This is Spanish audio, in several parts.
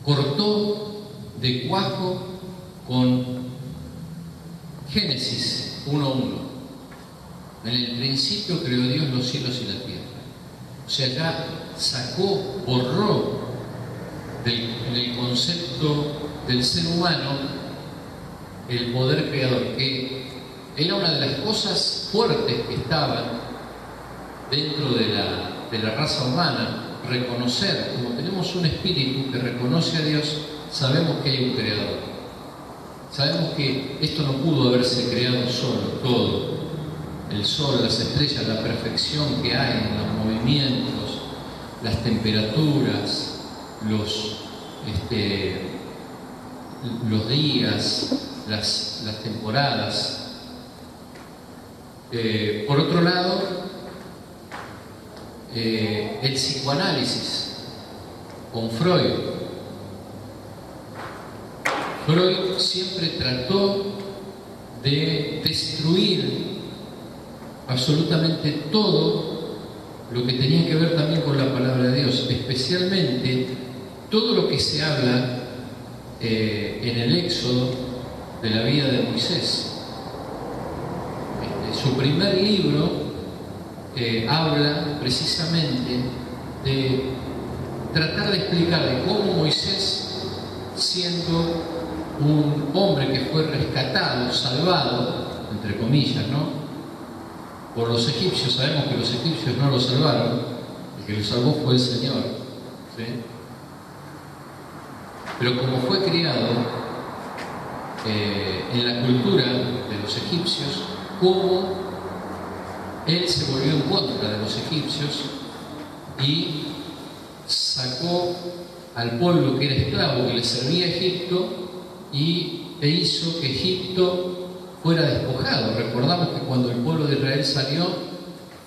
cortó de cuajo con Génesis 1:1. En el principio creó Dios los cielos y la tierra. O sea, ya borró del concepto del ser humano el poder creador, que era una de las cosas fuertes que estaban dentro de la raza humana. Reconocer, como tenemos un espíritu que reconoce a Dios, sabemos que hay un creador. Sabemos que esto no pudo haberse creado solo, todo. El sol, las estrellas, la perfección que hay en los movimientos, las temperaturas, los días, las temporadas. Por otro lado, el psicoanálisis con Freud. Freud siempre trató de destruir absolutamente todo lo que tenía que ver también con la palabra de Dios, especialmente todo lo que se habla en el Éxodo de la vida de Moisés. Su primer libro habla precisamente de tratar de explicar de cómo Moisés, siendo un hombre que fue rescatado, salvado, entre comillas, ¿no?, por los egipcios. Sabemos que los egipcios no lo salvaron, el que lo salvó fue el Señor, ¿sí? Pero como fue criado en la cultura de los egipcios, como él se volvió en contra de los egipcios y sacó al pueblo que era esclavo, que le servía a Egipto, e hizo que Egipto fuera despojado. Recordamos que cuando el pueblo de Israel salió,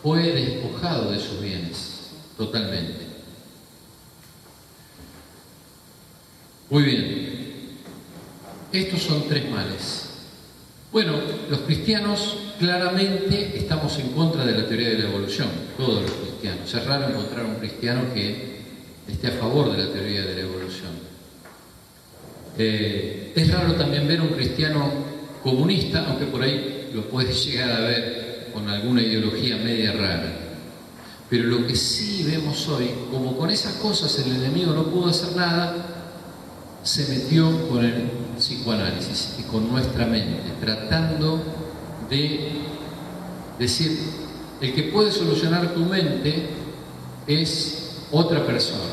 fue despojado de sus bienes, totalmente. Muy bien, estos son tres males. Bueno, los cristianos claramente estamos en contra de la teoría de la evolución, todos los cristianos. Es raro encontrar un cristiano que esté a favor de la teoría de la evolución. Es raro también ver un cristiano comunista, aunque por ahí lo puedes llegar a ver con alguna ideología media rara. Pero lo que sí vemos hoy, como con esas cosas el enemigo no pudo hacer nada, se metió con el psicoanálisis y con nuestra mente, tratando de decir, el que puede solucionar tu mente es otra persona.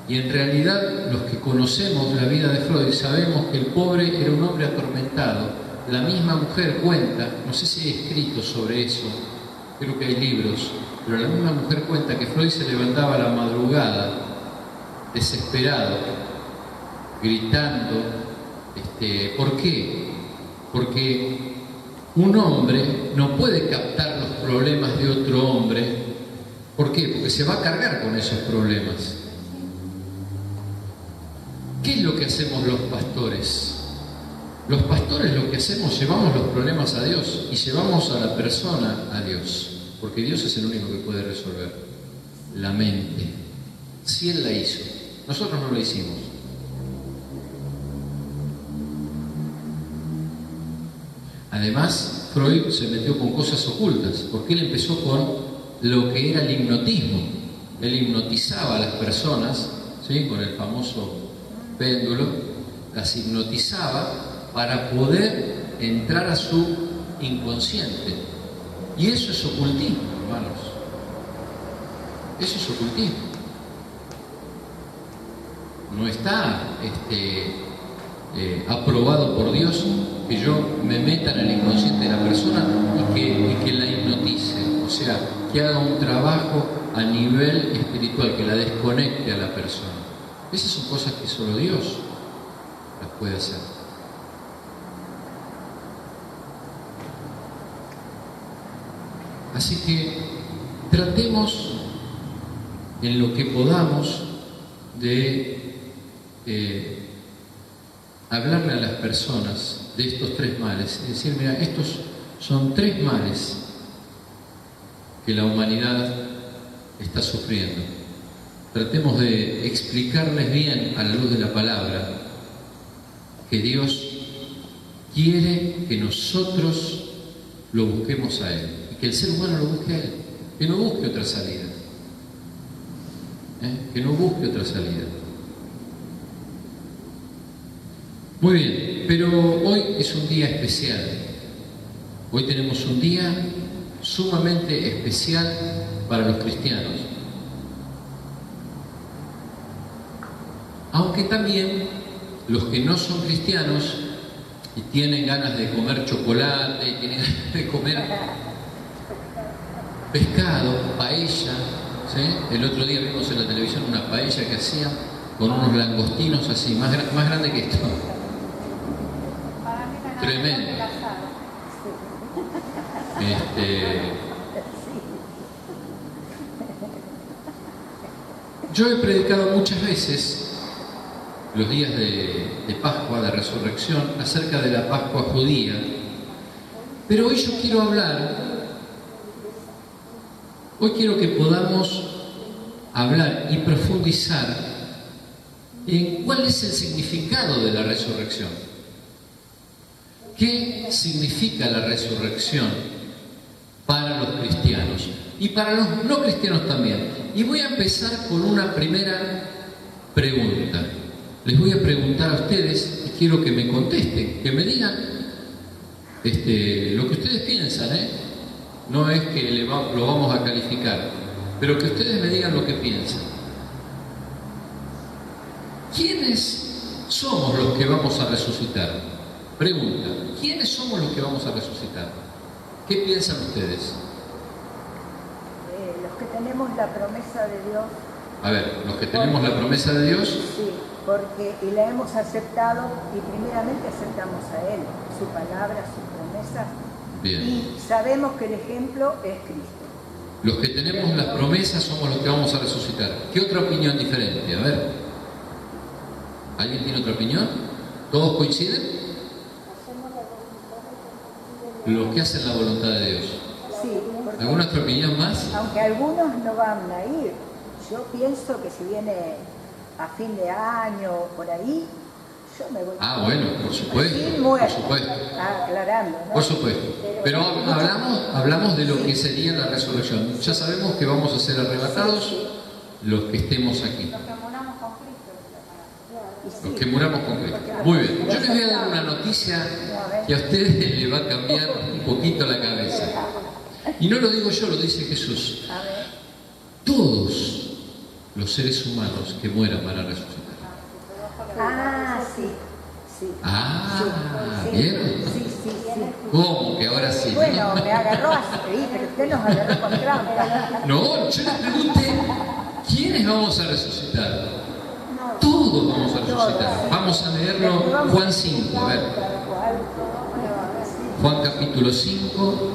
Y en realidad, los que conocemos la vida de Freud sabemos que el pobre era un hombre atormentado. La misma mujer cuenta, no sé si hay escrito sobre eso, creo que hay libros, pero la misma mujer cuenta que Freud se levantaba a la madrugada, desesperado, gritando. ¿Por qué? Porque un hombre no puede captar los problemas de otro hombre. ¿Por qué? Porque se va a cargar con esos problemas. ¿Qué es lo que hacemos los pastores? Los pastores lo que hacemos, llevamos los problemas a Dios y llevamos a la persona a Dios, porque Dios es el único que puede resolver la mente. Si Él la hizo, nosotros no la hicimos. Además, Freud se metió con cosas ocultas, porque él empezó con lo que era el hipnotismo. Él hipnotizaba a las personas, ¿sí?, con el famoso péndulo, las hipnotizaba para poder entrar a su inconsciente. Y eso es ocultismo, hermanos. Eso es ocultismo. No está aprobado por Dios que yo me meta en el inconsciente de la persona y que la hipnotice, o sea, que haga un trabajo a nivel espiritual, que la desconecte a la persona. Esas son cosas que solo Dios las puede hacer. Así que tratemos en lo que podamos de hablarle a las personas de estos tres males y decir, mira, estos son tres males que la humanidad está sufriendo. tratemos de explicarles bien a la luz de la palabra que Dios quiere que nosotros lo busquemos a Él y que el ser humano lo busque a Él, que no busque otra salida, que no busque otra salida. Muy bien, pero hoy es un día especial. Hoy tenemos un día sumamente especial para los cristianos. Aunque también los que no son cristianos y tienen ganas de comer chocolate, y tienen ganas de comer pescado, paella, ¿sí? El otro día vimos en la televisión una paella que hacían con unos langostinos así, más grande que esto. Tremendo. Yo he predicado muchas veces los días de Pascua, de Resurrección, acerca de la Pascua judía, pero hoy yo quiero hoy quiero que podamos hablar y profundizar en cuál es el significado de la resurrección. ¿Qué significa la resurrección para los cristianos? Y para los no cristianos también. Y voy a empezar con una primera pregunta. Les voy a preguntar a ustedes y quiero que me contesten, que me digan lo que ustedes piensan, No es que lo vamos a calificar, pero que ustedes me digan lo que piensan. ¿Quiénes somos los que vamos a resucitar? Pregunta, ¿quiénes somos los que vamos a resucitar? ¿Qué piensan ustedes? Los que tenemos la promesa de Dios. A ver, los que tenemos la promesa de Dios. Sí, porque y la hemos aceptado y primeramente aceptamos a Él, su palabra, su promesa. Bien. Y sabemos que el ejemplo es Cristo. Los que tenemos las promesas somos los que vamos a resucitar. ¿Qué otra opinión diferente? A ver. ¿Alguien tiene otra opinión? ¿Todos coinciden? Los que hacen la voluntad de Dios. Sí. ¿Alguna otra opinión más? Aunque algunos no van a ir. Yo pienso que si viene a fin de año por ahí, yo me voy. Ah, bueno, por supuesto. Por supuesto. Aclarando, ¿no? Por supuesto. Pero hablamos de lo que sería la resurrección. Ya sabemos que vamos a ser arrebatados los que estemos aquí. Los que muramos con Cristo. Muy bien. Yo les voy a dar una noticia que a ustedes les va a cambiar un poquito la cabeza. Y no lo digo yo, lo dice Jesús. Todos los seres humanos que mueran van a resucitar. Ah, sí. Sí. Ah, sí, ¿vieron? Sí. ¿Cómo que ahora sí? Bueno, me agarró así, pero usted nos agarró con trampa. No, yo les pregunté, ¿quiénes vamos a resucitar? Todos vamos a resucitar. Vamos a leerlo Juan 5, a ver. Juan capítulo 5,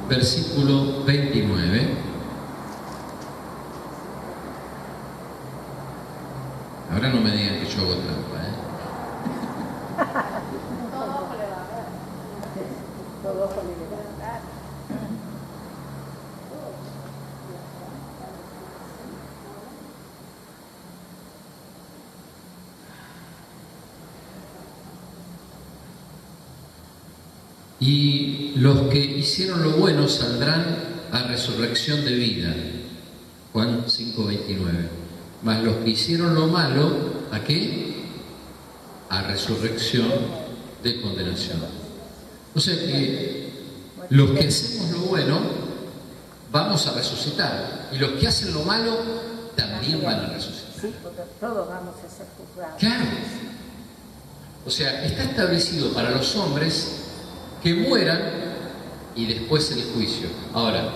versículo 29. Ahora no me digan que yo hago trampa, Todo ojo le verá. Y los que hicieron lo bueno saldrán a resurrección de vida. Juan 5:29. Mas los que hicieron lo malo, ¿a qué? A resurrección de condenación. O sea que los que hacemos lo bueno vamos a resucitar. Y los que hacen lo malo también van a resucitar. Sí, porque todos vamos a ser juzgados. Claro. O sea, está establecido para los hombres que mueran y después el juicio. Ahora,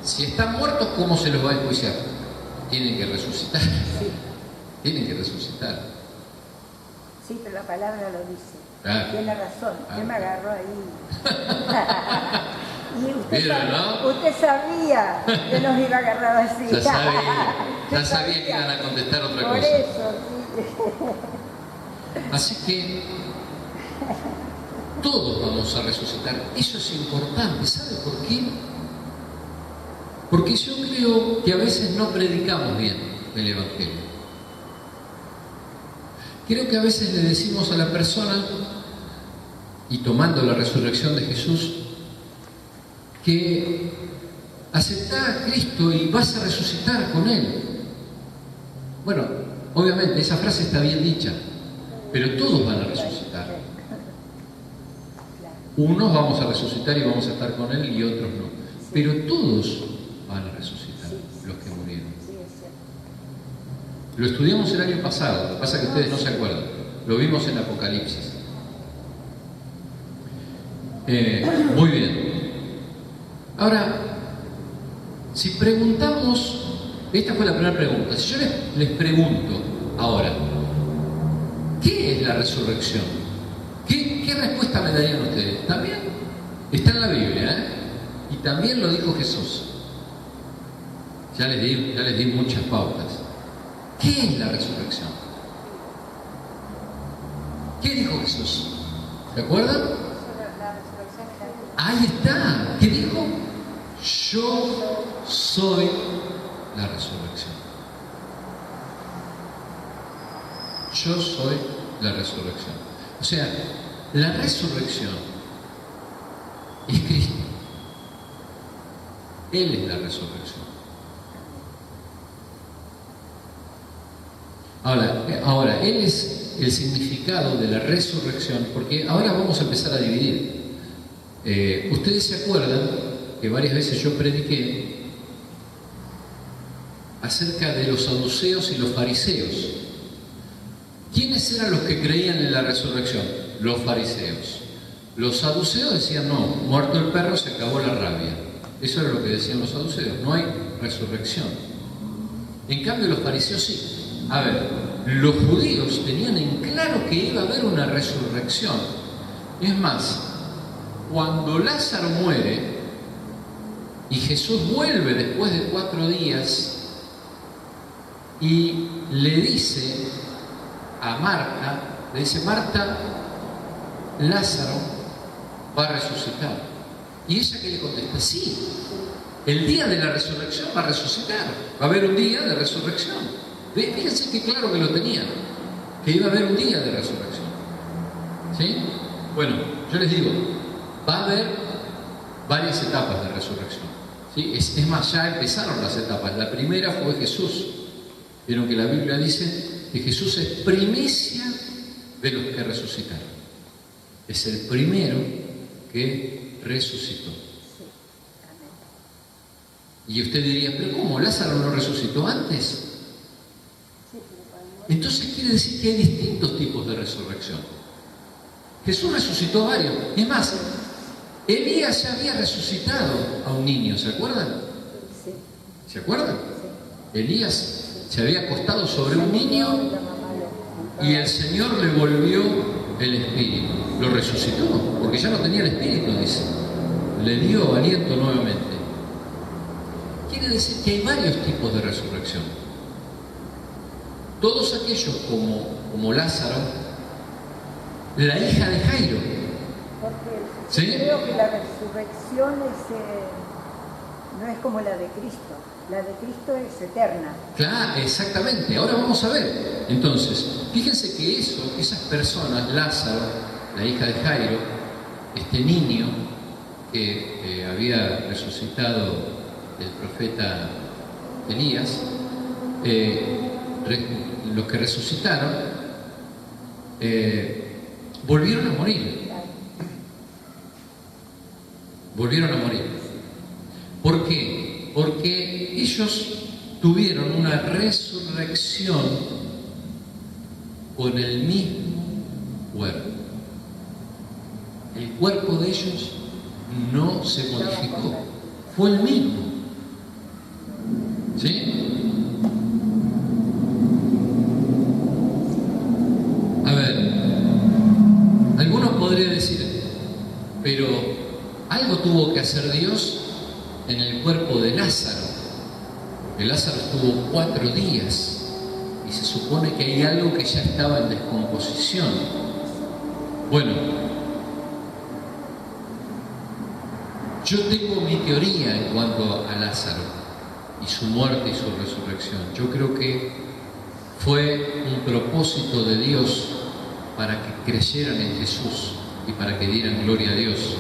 si están muertos, ¿cómo se los va a enjuiciar? Tienen que resucitar. Sí. Tienen que resucitar. Sí, pero la palabra lo dice. Claro. Tiene razón. Usted me agarró ahí. Y usted sabía que nos iba a agarrar así. Ya sabía que iban a contestar otra Por cosa. eso, sí. Así que todos vamos a resucitar. Eso es importante. ¿Sabe por qué? Porque yo creo que a veces no predicamos bien. el Evangelio. Creo que a veces le decimos a la persona, y tomando la resurrección de Jesús, que aceptá a Cristo y vas a resucitar con Él. Bueno, obviamente esa frase está bien dicha, pero todos van a resucitar. Unos vamos a resucitar y vamos a estar con Él y otros no. Pero todos van a resucitar, los que murieron. Lo estudiamos el año pasado, lo que pasa es que ustedes no se acuerdan. Lo vimos en Apocalipsis. Muy bien. Ahora, si preguntamos, esta fue la primera pregunta, si yo les pregunto ahora, ¿qué es la resurrección? ¿Qué respuesta me darían ustedes? También está en la Biblia, ¿eh? Y también lo dijo Jesús. Ya les di muchas pautas. ¿Qué es la resurrección? ¿Qué dijo Jesús? ¿Se acuerdan? Ahí está. ¿Qué dijo? Yo soy la resurrección. Yo soy la resurrección. O sea, la resurrección es Cristo. Él es la resurrección. Ahora, Él es el significado de la resurrección, porque ahora vamos a empezar a dividir. Ustedes se acuerdan que varias veces yo prediqué acerca de los saduceos y los fariseos. ¿Quiénes eran los que creían en la resurrección? Los fariseos. Los saduceos decían, no, muerto el perro se acabó la rabia. Eso era lo que decían los saduceos, no hay resurrección. En cambio los fariseos sí. A ver, los judíos tenían en claro que iba a haber una resurrección. Es más, cuando Lázaro muere y Jesús vuelve después de 4 días y le dice a Marta, le dice, Marta, Lázaro va a resucitar. Y ella que le contesta, sí, el día de la resurrección va a resucitar, va a haber un día de resurrección. Fíjense que claro que lo tenían, que iba a haber un día de resurrección. ¿Sí? Bueno, yo les digo, va a haber varias etapas de resurrección. ¿Sí? Es más, ya empezaron las etapas. La primera fue Jesús. Vieron que la Biblia dice que Jesús es primicia de los que resucitaron. Es el primero que resucitó. Y usted diría, pero ¿cómo? ¿Lázaro no resucitó antes? Entonces quiere decir que hay distintos tipos de resurrección. Jesús resucitó a varios. Es más, Elías ya había resucitado a un niño, ¿se acuerdan? ¿Se acuerdan? Elías se había acostado sobre un niño y el Señor le volvió el espíritu. Lo resucitó, porque ya no tenía el espíritu, dice. Le dio aliento nuevamente. Quiere decir que hay varios tipos de resurrección. Todos aquellos como Lázaro, la hija de Jairo. Porque ¿sí? Creo que la resurrección no es como la de Cristo. La de Cristo es eterna. Claro, exactamente. Ahora vamos a ver. Entonces, fíjense que esas personas, Lázaro, la hija de Jairo, este niño que había resucitado el profeta Elías, los que resucitaron volvieron a morir. Volvieron a morir. ¿Por qué? Porque ellos tuvieron una resurrección con el mismo cuerpo. El cuerpo de ellos no se modificó, fue el mismo. ¿Sí? A ver, algunos podrían decir, pero algo tuvo que hacer Dios en el cuerpo de Lázaro. Que Lázaro estuvo 4 días y se supone que hay algo que ya estaba en descomposición. Bueno, yo tengo mi teoría en cuanto a Lázaro y su muerte y su resurrección. Yo creo que fue un propósito de Dios para que creyeran en Jesús y para que dieran gloria a Dios.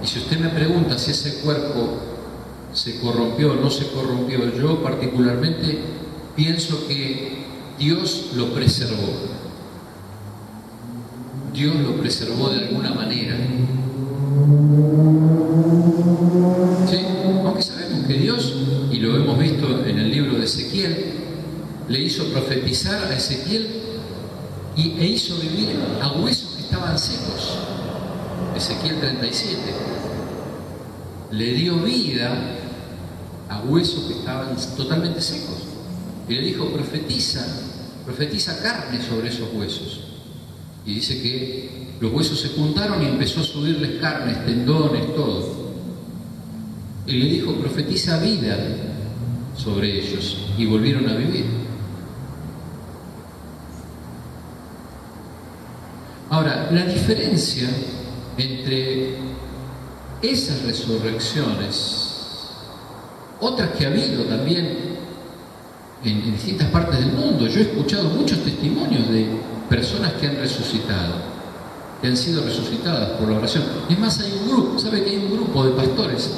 Y si usted me pregunta si ese cuerpo se corrompió o no se corrompió, yo particularmente pienso que Dios lo preservó. Dios lo preservó de alguna manera. ¿Sí? Aunque sabemos que Dios, y lo hemos visto en el libro de Ezequiel, le hizo profetizar a Ezequiel e hizo vivir a huesos que estaban secos. Ezequiel 37. Le dio vida a huesos que estaban totalmente secos. Y le dijo, profetiza carne sobre esos huesos. Y dice que los huesos se juntaron y empezó a subirles carnes, tendones, todo. Y le dijo, profetiza vida sobre ellos. Y volvieron a vivir. Ahora, la diferencia entre esas resurrecciones, otras que ha habido también en distintas partes del mundo, yo he escuchado muchos testimonios de personas que han resucitado, que han sido resucitadas por la oración. Es más, hay un grupo, ¿sabe que hay un grupo de pastores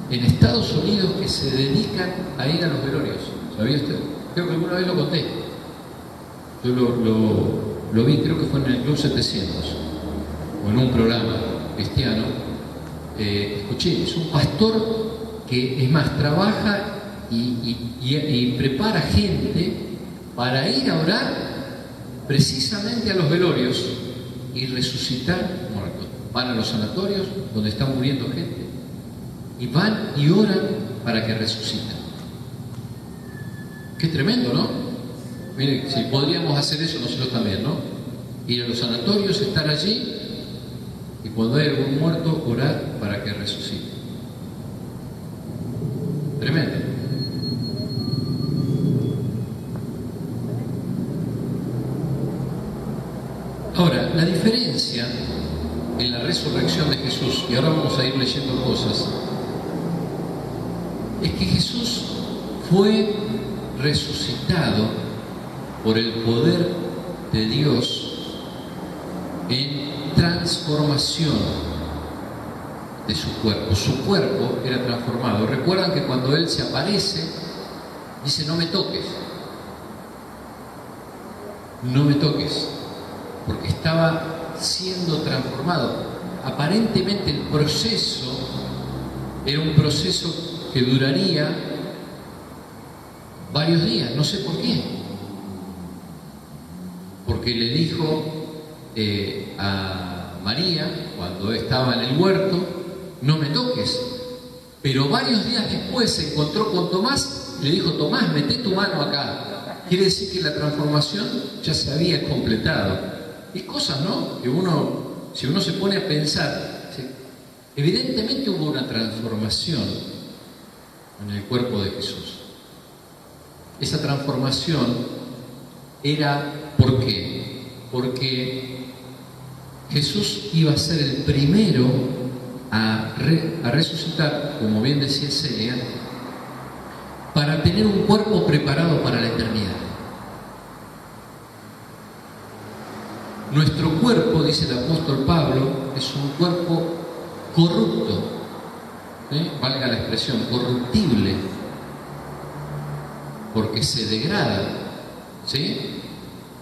en Estados Unidos que se dedican a ir a los velorios? ¿Sabía usted? Creo que alguna vez lo conté. Yo lo vi, creo que fue en el Club 700 o en un programa cristiano. Escuché, es un pastor que, es más, trabaja y prepara gente para ir a orar precisamente a los velorios y resucitar muertos. Van a los sanatorios donde están muriendo gente y van y oran para que resuciten. Qué tremendo, ¿no? Mire, si podríamos hacer eso nosotros también, ¿no? Ir a los sanatorios, estar allí y cuando hay algún muerto, orar para que resucite. Tremendo. Ahora, la diferencia en la resurrección de Jesús, y ahora vamos a ir leyendo cosas, es que Jesús fue resucitado por el poder de Dios en transformación de su cuerpo. Su cuerpo era transformado. Recuerdan que cuando Él se aparece, dice, no me toques. No me toques. Porque estaba siendo transformado. Aparentemente el proceso era un proceso que duraría varios días, no sé por qué. Porque le dijo a María, cuando estaba en el huerto, no me toques. Pero varios días después se encontró con Tomás y le dijo, Tomás, mete tu mano acá. Quiere decir que la transformación ya se había completado. Es cosas, ¿no? Que si uno se pone a pensar, evidentemente hubo una transformación en el cuerpo de Jesús. Esa transformación era, ¿por qué? Porque Jesús iba a ser el primero a resucitar, como bien decía Celia, para tener un cuerpo preparado para la eternidad. Nuestro cuerpo, dice el apóstol Pablo, es un cuerpo corrupto, valga la expresión, corruptible, porque se degrada, ¿sí?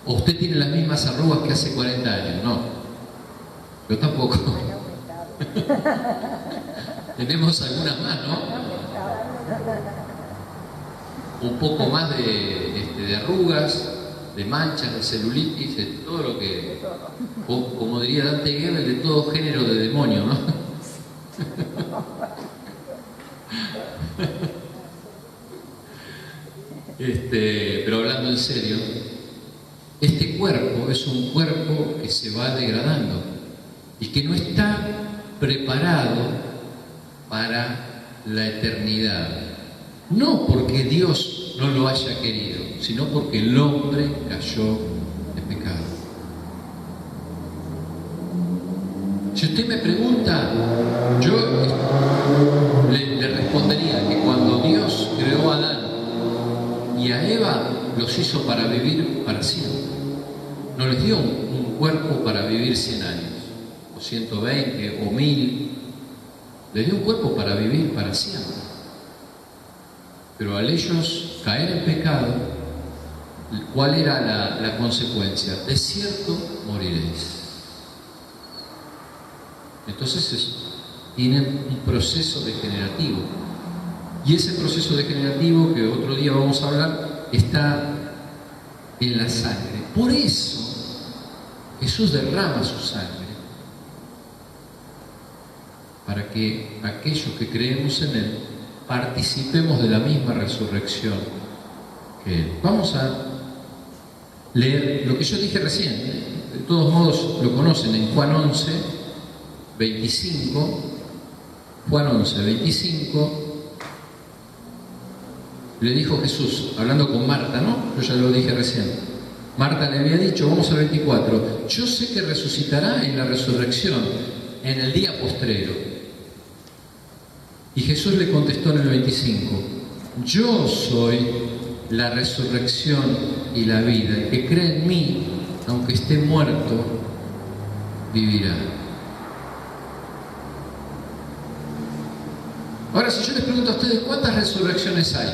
¿O usted tiene las mismas arrugas que hace 40 años? No, yo tampoco. Tenemos algunas más, ¿no? Un poco más de arrugas, de manchas, de celulitis, de todo lo que, como diría Dante Gebel, de todo género de demonio, ¿no? Pero hablando en serio, este cuerpo es un cuerpo que se va degradando y que no está preparado para la eternidad. No porque Dios no lo haya querido, sino porque el hombre cayó en pecado. Si usted me pregunta, yo le respondería que cuando Dios para vivir para siempre. No les dio un cuerpo para vivir 100 años, o 120, o 1000. Les dio un cuerpo para vivir para siempre. Pero al ellos caer en pecado, ¿cuál era la consecuencia? De cierto moriréis. Entonces tienen un proceso degenerativo. Y ese proceso degenerativo, que otro día vamos a hablar, está en la sangre. Por eso Jesús derrama su sangre, para que aquellos que creemos en Él participemos de la misma resurrección que Él. Vamos a leer lo que yo dije recién, de todos modos lo conocen, en Juan 11, 25. Juan 11, 25. Le dijo Jesús, hablando con Marta, ¿no? Yo ya lo dije recién. Marta le había dicho, vamos al 24, yo sé que resucitará en la resurrección, en el día postrero. Y Jesús le contestó en el 25, yo soy la resurrección y la vida. El que cree en mí, aunque esté muerto, vivirá. Ahora, si yo les pregunto a ustedes, ¿cuántas resurrecciones hay?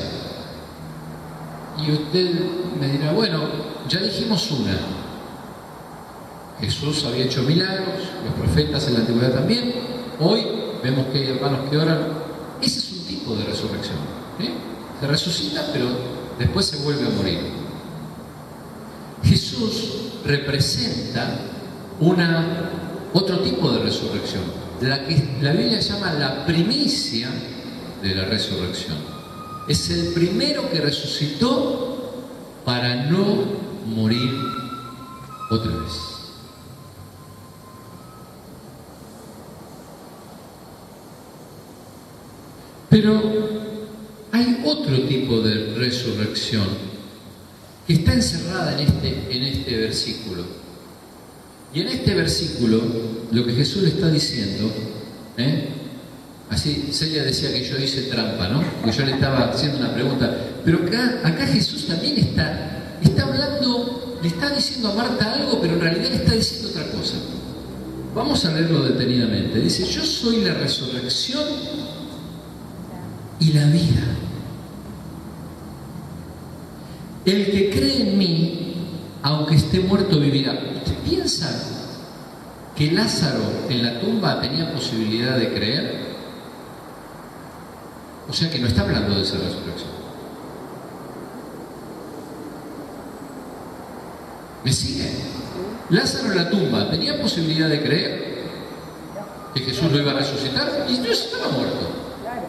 Y usted me dirá, bueno, ya dijimos una. Jesús había hecho milagros, los profetas en la antigüedad también. Hoy vemos que hay hermanos que oran. Ese es un tipo de resurrección. Se resucita, pero después se vuelve a morir. Jesús representa otro tipo de resurrección, la que la Biblia llama la primicia de la resurrección. Es el primero que resucitó para no morir otra vez. Pero hay otro tipo de resurrección que está encerrada en este versículo. Y en este versículo, lo que Jesús le está diciendo, así Celia decía que yo hice trampa, ¿no? Que yo le estaba haciendo una pregunta. Pero acá Jesús también está hablando, le está diciendo a Marta algo, pero en realidad le está diciendo otra cosa. Vamos a leerlo detenidamente. Dice, yo soy la resurrección y la vida. El que cree en mí, aunque esté muerto, vivirá. ¿Usted piensa que Lázaro en la tumba tenía posibilidad de creer? O sea que no está hablando de esa resurrección. ¿Me sigue? Lázaro en la tumba, ¿tenía posibilidad de creer que Jesús lo iba a resucitar? Y no estaba muerto.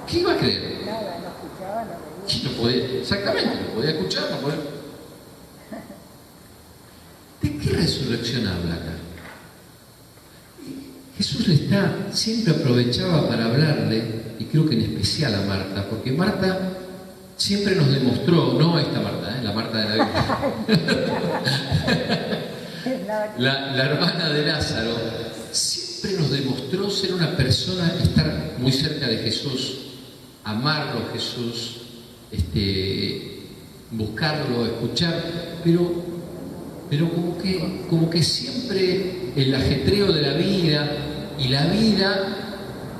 ¿Qué iba a creer? Nada, no escuchaba, no veía. No podía, exactamente, no podía escuchar, no podía. ¿De qué resurrección habla acá? Jesús siempre aprovechaba para hablarle, y creo que en especial a Marta, porque Marta siempre nos demostró, no esta Marta, la Marta de la Biblia, la hermana de Lázaro, siempre nos demostró ser una persona, estar muy cerca de Jesús, amarlo a Jesús, buscarlo, escuchar, pero como que siempre el ajetreo de la vida y la vida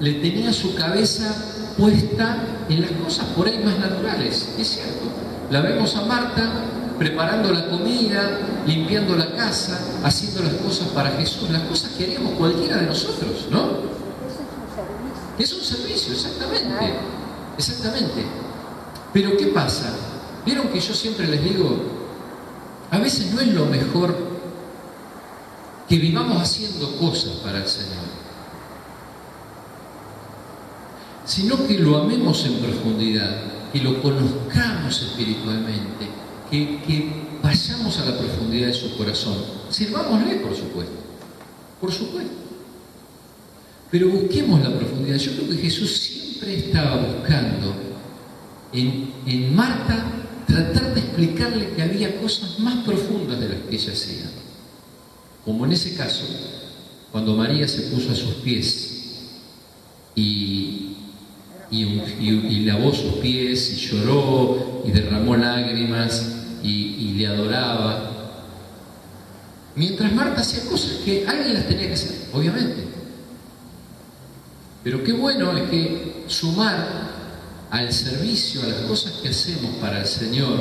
le tenía su cabeza puesta en las cosas por ahí más naturales. Es cierto, la vemos a Marta preparando la comida, limpiando la casa, haciendo las cosas para Jesús, las cosas que haríamos cualquiera de nosotros, ¿no? Es un servicio, exactamente. Exactamente. Pero ¿qué pasa? ¿Vieron que yo siempre les digo, a veces no es lo mejor que vivamos haciendo cosas para el Señor, sino que lo amemos en profundidad, que lo conozcamos espiritualmente, que vayamos a la profundidad de su corazón. Sirvámosle, por supuesto, pero busquemos la profundidad. Yo creo que Jesús siempre estaba buscando en Marta tratar de explicarle que había cosas más profundas de las que ella hacía, como en ese caso cuando María se puso a sus pies y lavó sus pies y lloró y derramó lágrimas y le adoraba. Mientras Marta hacía cosas que alguien las tenía que hacer, obviamente. Pero qué bueno es que sumar al servicio, a las cosas que hacemos para el Señor,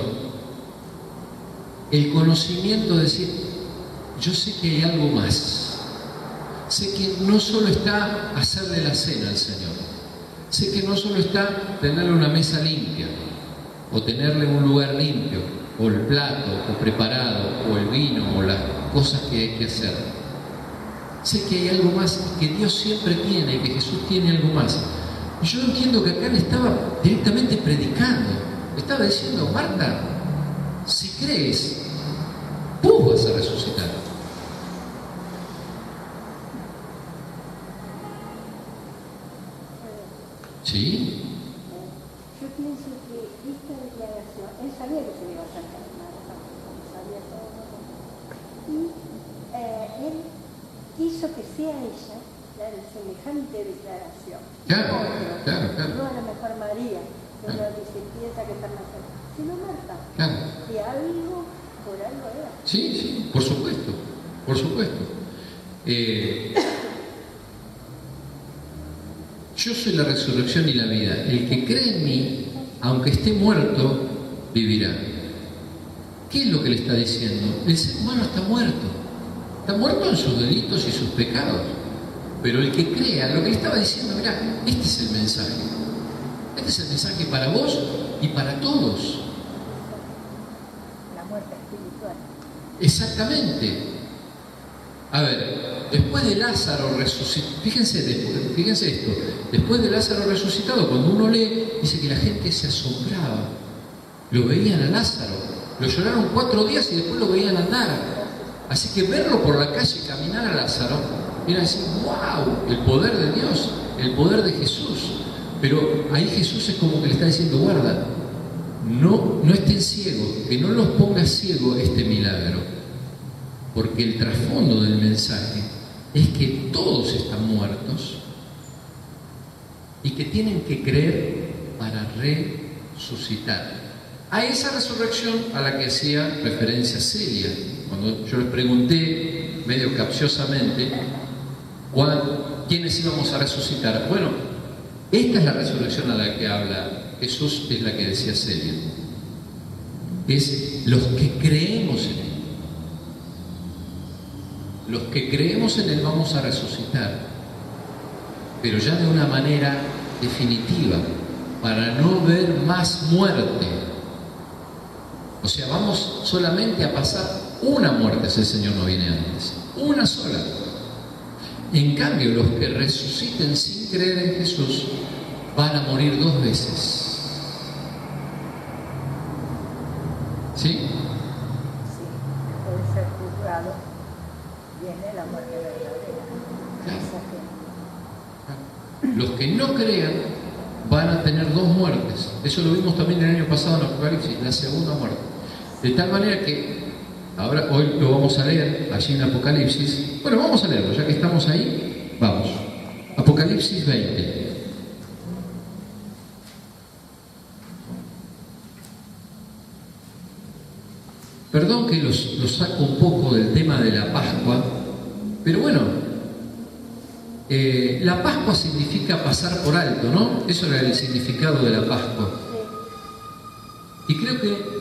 el conocimiento de decir, yo sé que hay algo más. Sé que no solo está hacerle la cena al Señor. Sé que no solo está tenerle una mesa limpia, o tenerle un lugar limpio, o el plato, o preparado, o el vino, o las cosas que hay que hacer. Sé que hay algo más, que Dios siempre tiene, que Jesús tiene algo más. Y yo entiendo que acá le estaba directamente predicando. Le estaba diciendo, Marta, si crees, vos vas a resucitar. ¿Sí? Yo pienso que esta declaración, él sabía que se le iba a sacar Marta, sabía todo. Y él quiso que sea ella la de semejante declaración. Claro, otro, claro. No a lo mejor María, que uno dice, piensa que está más cerca, sino Marta. Claro. Que algo, por algo era. Sí, por supuesto, por supuesto. Yo soy la resurrección y la vida. El que cree en mí, aunque esté muerto, vivirá. ¿Qué es lo que le está diciendo? El ser humano está muerto. Está muerto en sus delitos y sus pecados. Pero el que crea, lo que le estaba diciendo, mirá, este es el mensaje. Este es el mensaje para vos y para todos. La muerte espiritual. Exactamente. A ver, después de Lázaro resucitado, fíjense esto, después de Lázaro resucitado, cuando uno lee, dice que la gente se asombraba. Lo veían a Lázaro, lo lloraron 4 días y después lo veían andar. Así que verlo por la calle caminar a Lázaro, era decir, wow, el poder de Dios, el poder de Jesús. Pero ahí Jesús es como que le está diciendo, guarda, no estén ciegos, que no los ponga ciego este milagro. Porque el trasfondo del mensaje es que todos están muertos y que tienen que creer para resucitar. A esa resurrección a la que hacía referencia Celia. Cuando yo les pregunté, medio capciosamente, ¿quiénes íbamos a resucitar? Bueno, esta es la resurrección a la que habla Jesús, es la que decía Celia. Es los que creemos en Él. Los que creemos en Él vamos a resucitar, pero ya de una manera definitiva, para no ver más muerte. O sea, vamos solamente a pasar una muerte si el Señor no viene antes, una sola. En cambio, los que resuciten sin creer en Jesús van a morir 2 veces. ¿Sí? Sí, puede ser juzgado. Viene la muerte verdadera. Los que no crean van a tener 2 muertes. Eso lo vimos también el año pasado en Apocalipsis, la segunda muerte. De tal manera que, ahora hoy lo vamos a leer allí en Apocalipsis. Bueno, vamos a leerlo, ya que estamos ahí, vamos. Apocalipsis 20. Perdón que los saco un poco del tema de la Pascua, pero bueno, la Pascua significa pasar por alto, ¿no? Eso era el significado de la Pascua. Y creo que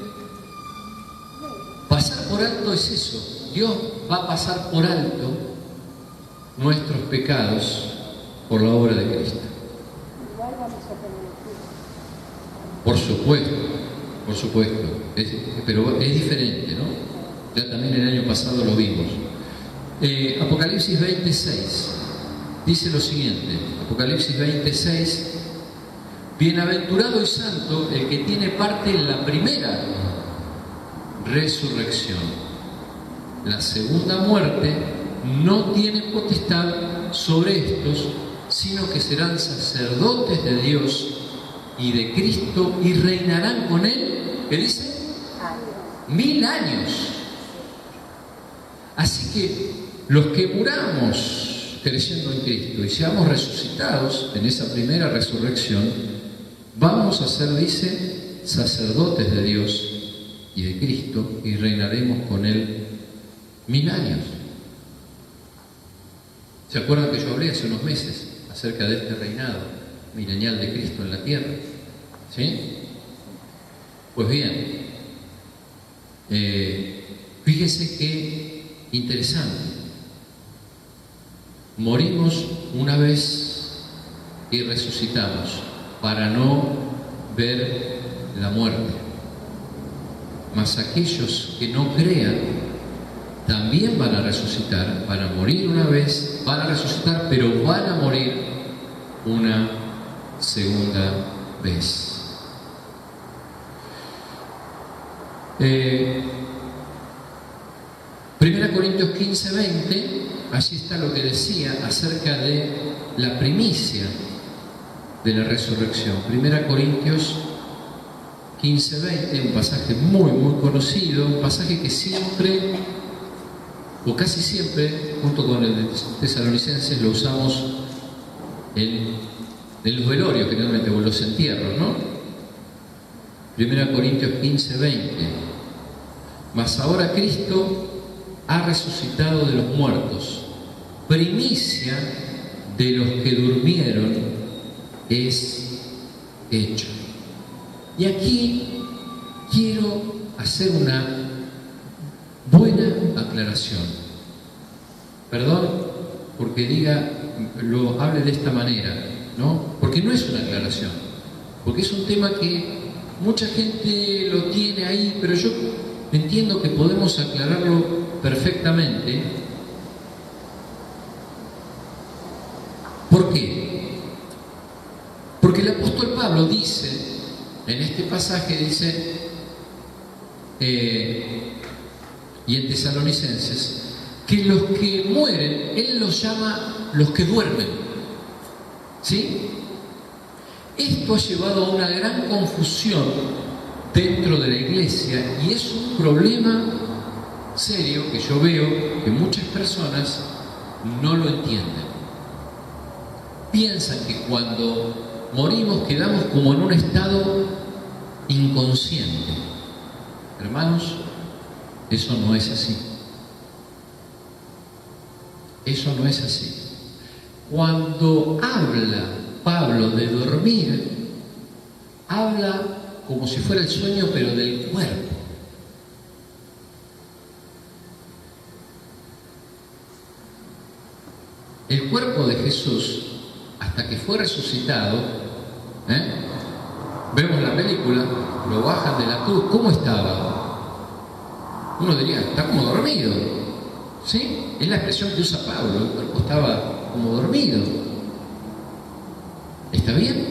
pasar por alto es eso. Dios va a pasar por alto nuestros pecados por la obra de Cristo. Igual vamos a tener el Por supuesto, pero es diferente, ¿no? Ya también el año pasado lo vimos. Apocalipsis 26 dice lo siguiente, Apocalipsis 26, bienaventurado y santo el que tiene parte en la primera resurrección. La segunda muerte no tiene potestad sobre estos, sino que serán sacerdotes de Dios y de Cristo y reinarán con Él, ¿qué dice? 1000 años. Así que los que muramos creyendo en Cristo y seamos resucitados en esa primera resurrección, vamos a ser, dice, sacerdotes de Dios y de Cristo, y reinaremos con Él 1000 años. ¿Se acuerdan que yo hablé hace unos meses acerca de este reinado milenial de Cristo en la tierra? ¿Sí? Pues bien, fíjese qué interesante. Morimos una vez y resucitamos para no ver la muerte. Mas aquellos que no crean también van a resucitar, van a morir una vez, van a resucitar, pero van a morir una segunda vez. 1 Corintios 15:20, allí está lo que decía acerca de la primicia de la resurrección. 1 Corintios 15:20, un pasaje muy conocido, un pasaje que siempre, o casi siempre, junto con el de Tesalonicenses, lo usamos en los velorios, generalmente, o en los entierros, ¿no? 1 Corintios 15:20. Mas ahora Cristo ha resucitado de los muertos, primicia de los que durmieron es hecho. Y aquí quiero hacer una buena aclaración. Perdón porque lo hable de esta manera, ¿no? Porque no es una aclaración, porque es un tema que mucha gente lo tiene ahí, pero yo entiendo que podemos aclararlo perfectamente. ¿Por qué? Porque el apóstol Pablo dice, en este pasaje dice, y en Tesalonicenses, que los que mueren, él los llama los que duermen. ¿Sí? Esto ha llevado a una gran confusión dentro de la iglesia y es un problema serio que yo veo que muchas personas no lo entienden. Piensan que cuando morimos quedamos como en un estado inconsciente. Hermanos, eso no es así. Eso no es así. Cuando habla Pablo de dormir, habla como si fuera el sueño, pero del cuerpo. El cuerpo de Jesús, hasta que fue resucitado, vemos la película, lo bajan de la cruz, ¿cómo estaba? Uno diría, está como dormido, ¿sí? Es la expresión que usa Pablo, el cuerpo estaba como dormido. ¿Está bien?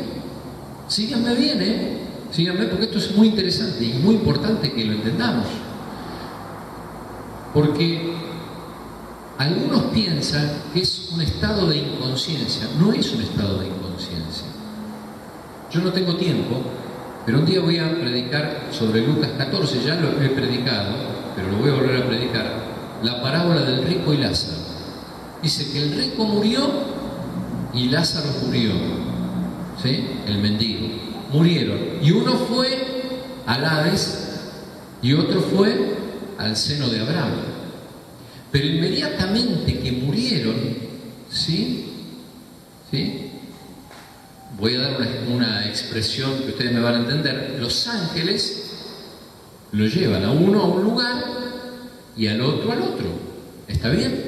Síganme bien, síganme, porque esto es muy interesante y muy importante que lo entendamos. Porque algunos piensan que es un estado de inconsciencia. No es un estado de inconsciencia. Yo no tengo tiempo, pero un día voy a predicar sobre Lucas 14, ya lo he predicado, pero lo voy a volver a predicar, la parábola del rico y Lázaro. Dice que el rico murió y Lázaro murió, ¿sí? El mendigo. Murieron. Y uno fue al Hades y otro fue al seno de Abraham. Pero inmediatamente que murieron, ¿sí? Voy a dar una expresión que ustedes me van a entender. Los ángeles lo llevan a uno a un lugar y al otro al otro. ¿Está bien?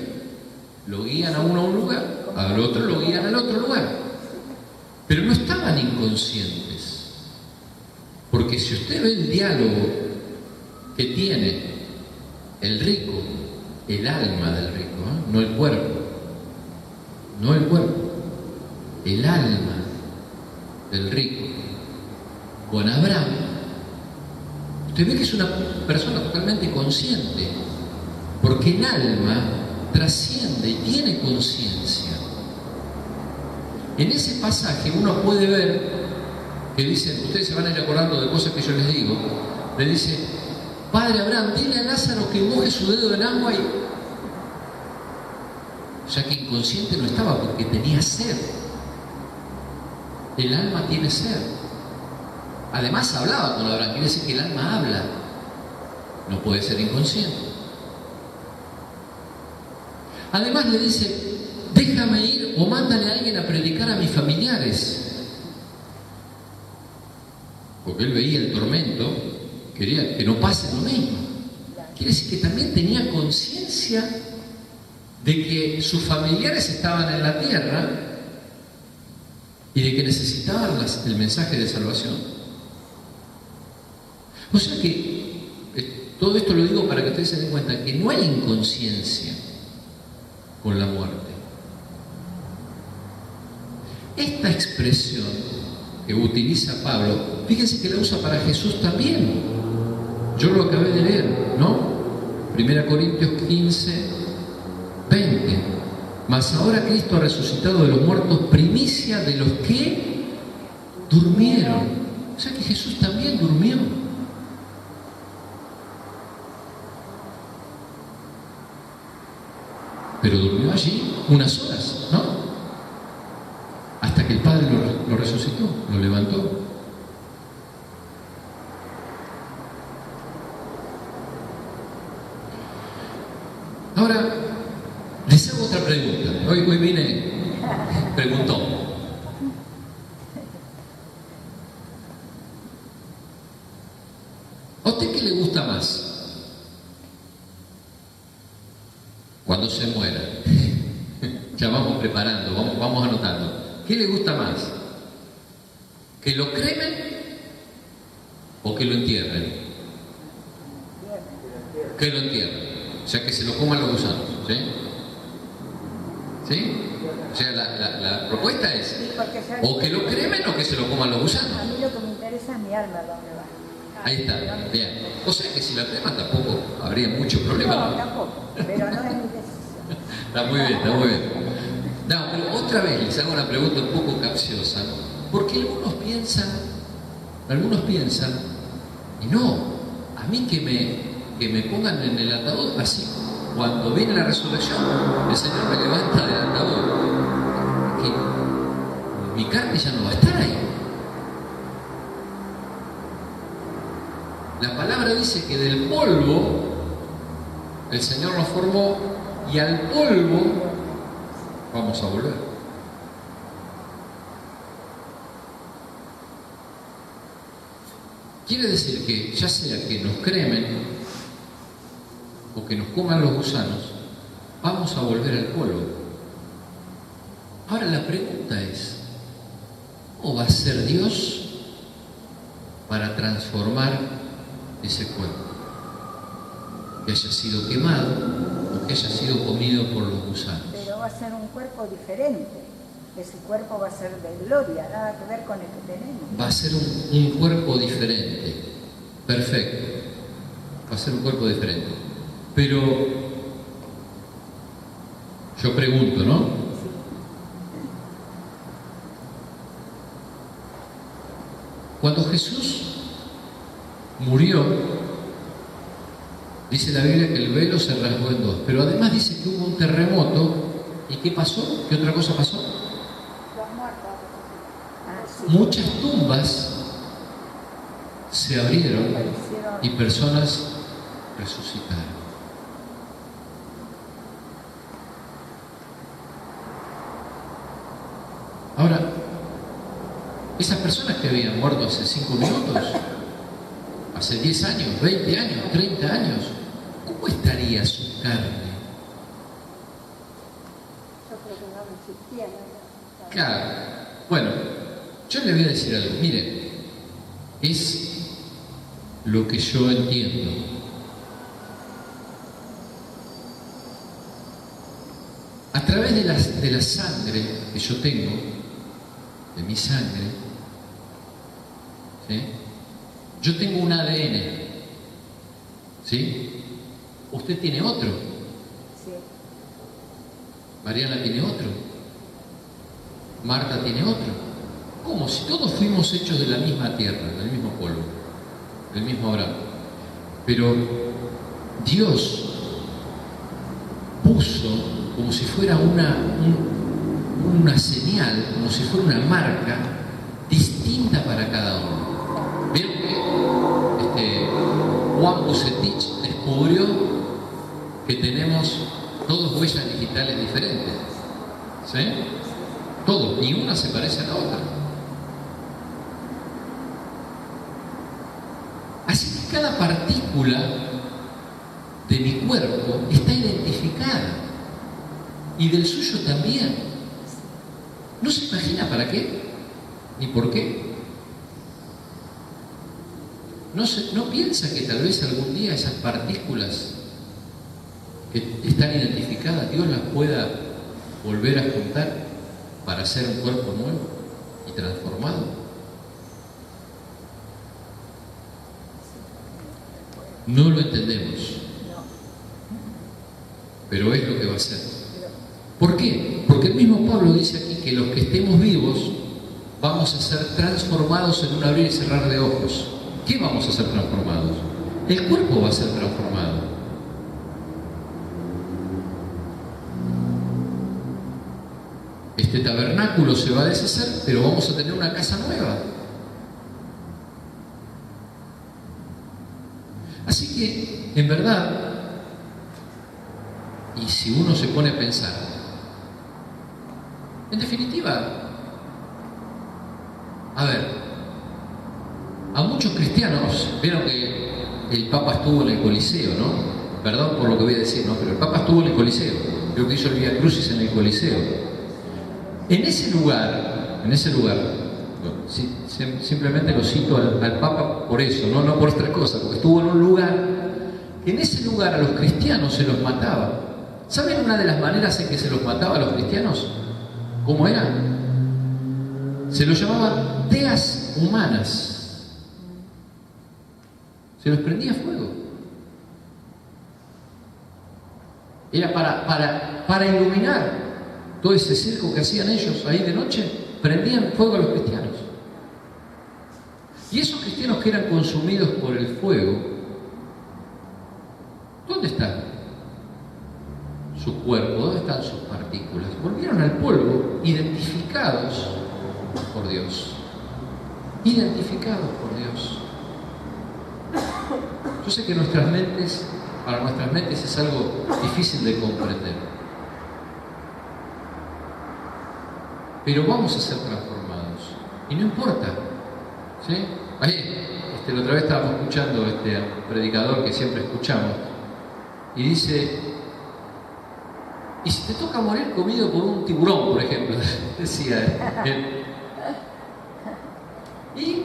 Lo guían a uno a un lugar, al otro lo guían al otro lugar. Pero no estaban inconscientes. Porque si usted ve el diálogo que tiene el rico, el alma del rico, no el cuerpo, no el cuerpo, el alma del rico con Abraham, usted ve que es una persona totalmente consciente, porque el alma trasciende y tiene conciencia. En ese pasaje uno puede ver que dice, ustedes se van a ir acordando de cosas que yo les digo, le dice, Padre Abraham, dile a Lázaro que moje su dedo en agua y... Ya que inconsciente no estaba porque tenía sed. El alma tiene sed. Además hablaba con Abraham, quiere decir que el alma habla. no puede ser inconsciente. Además le dice, déjame ir o mándale a alguien a predicar a mis familiares. Porque él veía el tormento, quería que no pase lo mismo. Quiere decir que también tenía conciencia de que sus familiares estaban en la tierra y de que necesitaban el mensaje de salvación. O sea que todo esto lo digo para que ustedes se den cuenta que no hay inconsciencia con la muerte. Esta expresión que utiliza Pablo, fíjense que la usa para Jesús también. Yo lo acabé de leer, ¿no? 1 Corintios 15, 20. Mas ahora Cristo ha resucitado de los muertos, primicia de los que durmieron. O sea que Jesús también durmió. Pero durmió allí unas horas, ¿no? Hasta que el Padre lo resucitó, lo levantó. Ahora, les hago otra pregunta. Hoy vine, preguntó. ¿A usted qué le gusta más? Cuando se muera. Ya vamos preparando, vamos anotando. ¿Qué le gusta más? ¿Que lo cremen o que lo entierren? Que lo entierren. O sea, que se lo coman los gusanos. ¿Sí? ¿Sí? O sea, la propuesta es o que lo cremen o que se lo coman los gusanos. A mí lo que me interesa es mi alma, ¿dónde va? Ahí está, bien. O sea que si la creman tampoco habría mucho problema. No, tampoco, pero no es mi decisión. Está muy bien, está muy bien. No, pero otra vez les hago una pregunta un poco capciosa, porque algunos piensan, y no, a mí que me pongan en el ataúd así, cuando viene la resurrección, el Señor me levanta del ataúd, que mi carne ya no va a estar ahí. La palabra dice que del polvo el Señor nos formó y al polvo vamos a volver. Quiere decir que ya sea que nos cremen o que nos coman los gusanos, vamos a volver al polvo. Ahora la pregunta es, ¿cómo va a ser Dios para transformar ese cuerpo? Que haya sido quemado o que haya sido comido por los gusanos. Pero va a ser un cuerpo diferente. Ese cuerpo va a ser de gloria, nada que ver con el que tenemos. Va a ser un cuerpo diferente. Perfecto. Va a ser un cuerpo diferente. Pero yo pregunto, ¿no? Sí. Cuando Jesús murió, dice la Biblia que el velo se rasgó en dos, pero además dice que hubo un terremoto. ¿Y qué pasó? ¿Qué otra cosa pasó? Muchas tumbas se abrieron y personas resucitaron. Ahora, esas personas que habían muerto hace 5 minutos, hace 10 años, 20 años, 30 años, ¿cómo estaría su carne? Yo creo que no existía. ¿no? Claro. Bueno, yo le voy a decir algo. Miren, es lo que yo entiendo. A través de la sangre que yo tengo, de mi sangre, ¿sí? Yo tengo un ADN, ¿sí? Usted tiene otro. Sí. Mariana tiene otro. Marta tiene otro. ¿Cómo? Si todos fuimos hechos de la misma tierra, del mismo polvo, del mismo Abraham. Pero Dios puso como si fuera una señal, como si fuera una marca distinta para cada uno. Vieron que Juan Bucetich descubrió que tenemos todos huellas digitales diferentes. ¿Sí? Todos, ni una se parece a la otra. Así que cada partícula de mi cuerpo está identificada, y del suyo también. ¿No se imagina para qué? ¿Ni por qué? ¿No piensa que tal vez algún día esas partículas que están identificadas, Dios las pueda volver a juntar para hacer un cuerpo nuevo y transformado? No lo entendemos, pero es lo que va a hacer. ¿Por qué? Porque el mismo Pablo dice aquí que los que estemos vivos vamos a ser transformados en un abrir y cerrar de ojos. ¿Qué vamos a ser transformados? El cuerpo va a ser transformado. Este tabernáculo se va a deshacer, pero vamos a tener una casa nueva. Así que, en verdad, y si uno se pone a pensar, en definitiva, a ver, a muchos cristianos, vieron que el Papa estuvo en el Coliseo, ¿no? Perdón por lo que voy a decir, ¿no? Pero el Papa estuvo en el Coliseo, creo que hizo el Vía Crucis en el Coliseo. En ese lugar, simplemente lo cito al Papa por eso, no por otra cosa, porque estuvo en un lugar, en ese lugar a los cristianos se los mataba. ¿Saben una de las maneras en que se los mataba a los cristianos? ¿Cómo era? Se los llamaba teas humanas. Se los prendía fuego. Era para iluminar todo ese circo que hacían ellos ahí de noche, prendían fuego a los cristianos. Y esos cristianos que eran consumidos por el fuego, ¿dónde está su cuerpo? ¿Dónde están sus partículas? Volvieron al polvo, identificados por Dios. Identificados por Dios. Yo sé que para nuestras mentes es algo difícil de comprender. Pero vamos a ser transformados. Y no importa. ¿Sí? Ahí, la otra vez estábamos escuchando al predicador que siempre escuchamos. Y dice, ¿y si te toca morir comido por un tiburón, por ejemplo? Decía él. ¿Y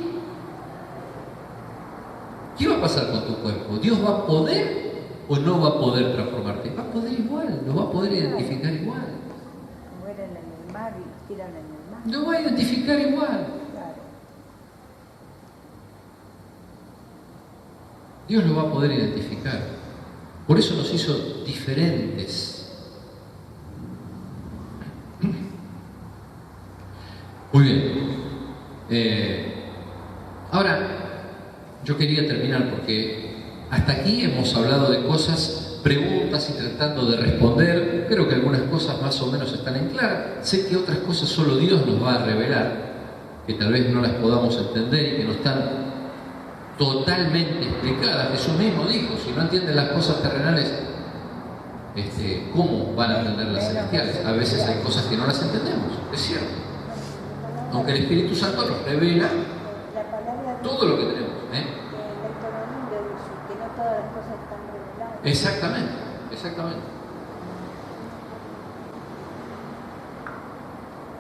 qué va a pasar con tu cuerpo? ¿Dios va a poder o no va a poder transformarte? Va a poder igual, lo va a poder identificar igual. Mueren en el mar y los tiran en el mar. Lo va a identificar igual. Claro. Dios lo va a poder identificar. Por eso nos hizo diferentes. Muy bien. Ahora, yo quería terminar porque hasta aquí hemos hablado de cosas, preguntas y tratando de responder. Creo que algunas cosas más o menos están en clara. Sé que otras cosas solo Dios nos va a revelar, que tal vez no las podamos entender y que no están totalmente explicadas. Jesús mismo dijo, si no entienden las cosas terrenales, ¿cómo van a entender las celestiales? A veces hay cosas que no las entendemos, es cierto. Aunque el Espíritu Santo nos revela todo lo que tenemos. Que no todas las cosas están reveladas. Exactamente.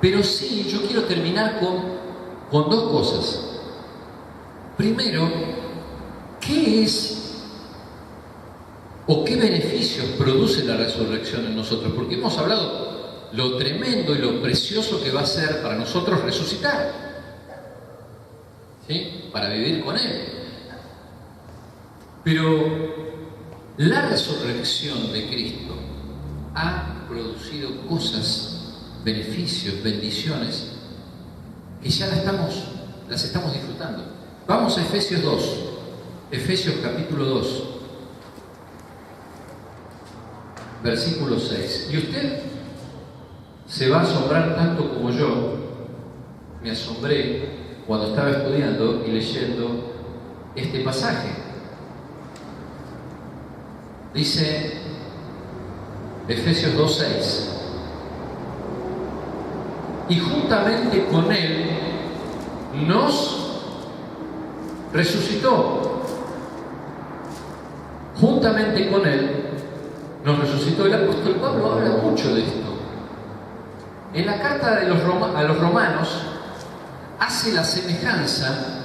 Pero sí, yo quiero terminar con dos cosas. Primero, ¿qué es o qué beneficios produce la resurrección en nosotros? Porque hemos hablado lo tremendo y lo precioso que va a ser para nosotros resucitar, ¿sí? Para vivir con Él. Pero la resurrección de Cristo ha producido cosas, beneficios, bendiciones, que ya las estamos disfrutando. Vamos a Efesios 2, Efesios capítulo 2, versículo 6. Y usted se va a asombrar tanto como yo me asombré cuando estaba estudiando y leyendo este pasaje. Dice Efesios 2:6. Y juntamente con Él nos resucitó. Juntamente con Él nos resucitó. El apóstol Pablo habla mucho de esto. En la carta a los romanos hace la semejanza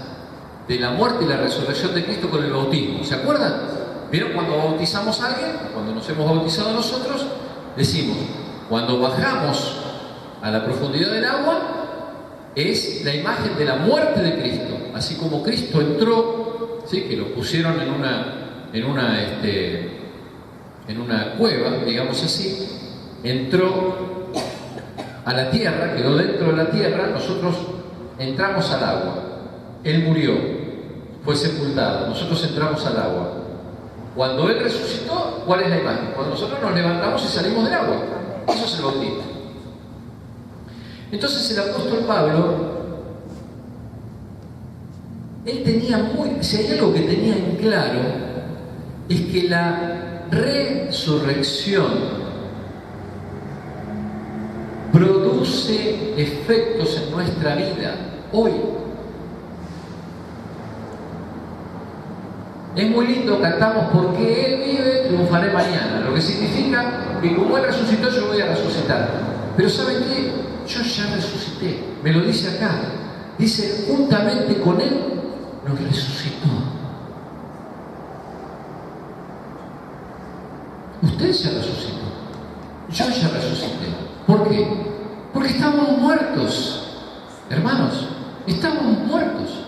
de la muerte y la resurrección de Cristo con el bautismo. ¿Se acuerdan? ¿Vieron cuando bautizamos a alguien? Cuando nos hemos bautizado nosotros, decimos, cuando bajamos a la profundidad del agua, es la imagen de la muerte de Cristo. Así como Cristo entró, ¿sí? Que lo pusieron en una cueva, digamos así, entró a la tierra, quedó dentro de la tierra, nosotros entramos al agua. Él murió, fue sepultado, nosotros entramos al agua. Cuando Él resucitó, ¿cuál es la imagen? Cuando nosotros nos levantamos y salimos del agua. Eso es el bautismo. Entonces el apóstol Pablo, él tenía si hay algo que tenía en claro, es que la resurrección produce efectos en nuestra vida hoy. Es muy lindo, cantamos porque Él vive, triunfaré mañana, lo que significa que como Él resucitó, yo voy a resucitar. Pero ¿saben qué? Yo ya resucité, me lo dice acá. Dice, juntamente con Él nos resucitó. Usted ya resucitó, yo ya resucité. ¿Por qué? Porque estamos muertos, hermanos, estamos muertos.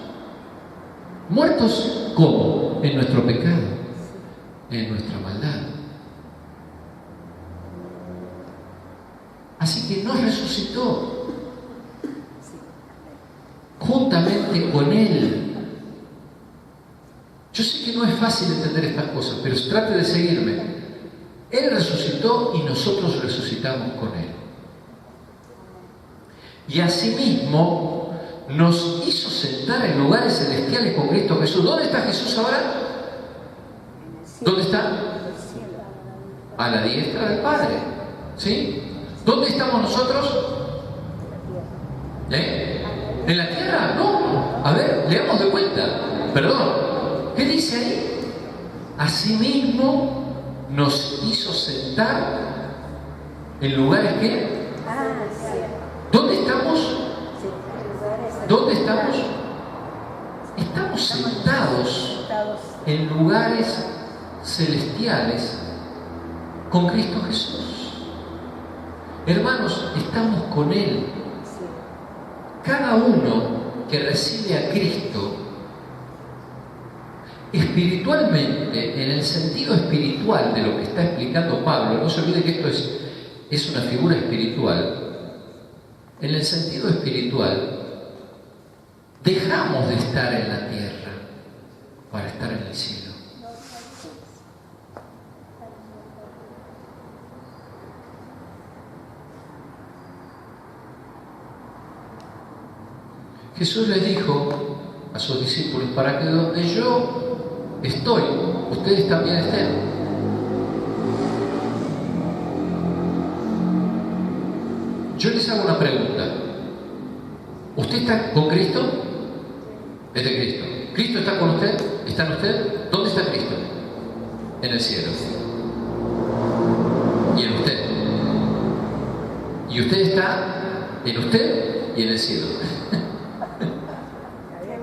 ¿Muertos cómo? En nuestro pecado, en nuestra maldad. Así que nos resucitó juntamente con Él. Yo sé que no es fácil entender estas cosas, pero trate de seguirme. Él resucitó y nosotros resucitamos con Él. Y asimismo nos hizo sentar en lugares celestiales con Cristo Jesús. ¿Dónde está Jesús ahora? ¿Dónde está? A la diestra del Padre. ¿Sí? ¿Dónde estamos nosotros? ¿En la tierra? No. A ver, leamos de vuelta. Perdón. ¿Qué dice ahí? Asimismo nos hizo sentar en lugares que... ¿Dónde estamos? ¿Dónde estamos? Estamos sentados en lugares celestiales con Cristo Jesús. Hermanos, estamos con Él. Cada uno que recibe a Cristo espiritualmente, en el sentido espiritual de lo que está explicando Pablo, no se olvide que esto es una figura espiritual. En el sentido espiritual, dejamos de estar en la tierra para estar en el cielo. Jesús les dijo a sus discípulos, para que donde yo estoy, ustedes también estén. Yo les hago una pregunta. ¿Usted está con Cristo? Es de Cristo. ¿Cristo está con usted? ¿Está en usted? ¿Dónde está Cristo? En el cielo. Y en usted. Y usted está en usted y en el cielo.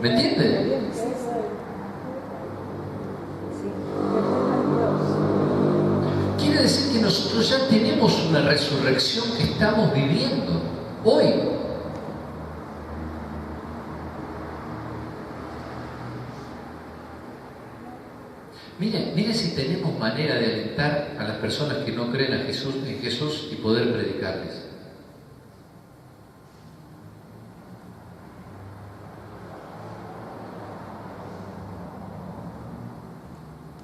¿Me entiende? Quiere decir que nosotros ya tenemos una resurrección que estamos viviendo hoy. Mire si tenemos manera de alentar a las personas que no creen en Jesús y poder predicarles.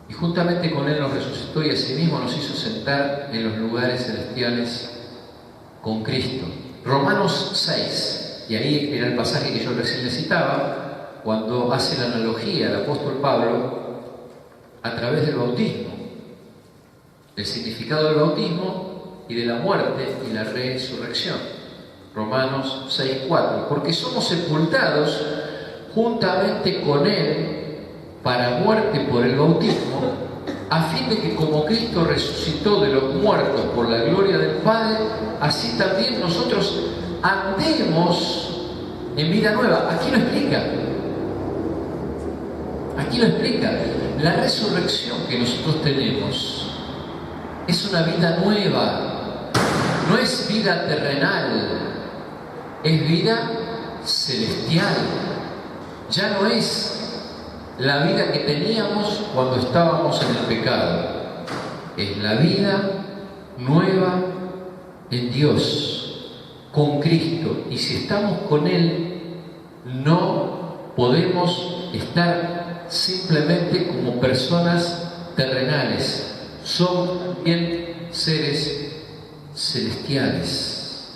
Y juntamente con Él nos resucitó y asimismo nos hizo sentar en los lugares celestiales con Cristo. Romanos 6, y ahí era el pasaje que yo recién le citaba, cuando hace la analogía el apóstol Pablo a través del bautismo. el significado del bautismo y de la muerte y la resurrección. Romanos 6:4. Porque somos sepultados juntamente con Él para muerte por el bautismo, a fin de que como Cristo resucitó de los muertos por la gloria del Padre, así también nosotros andemos en vida nueva. Aquí lo explica. Aquí lo explica. La resurrección que nosotros tenemos es una vida nueva. No es vida terrenal, es vida celestial. Ya no es la vida que teníamos cuando estábamos en el pecado. Es la vida nueva en Dios, con Cristo. Y si estamos con Él, no podemos estar simplemente como personas terrenales. Somos también seres celestiales.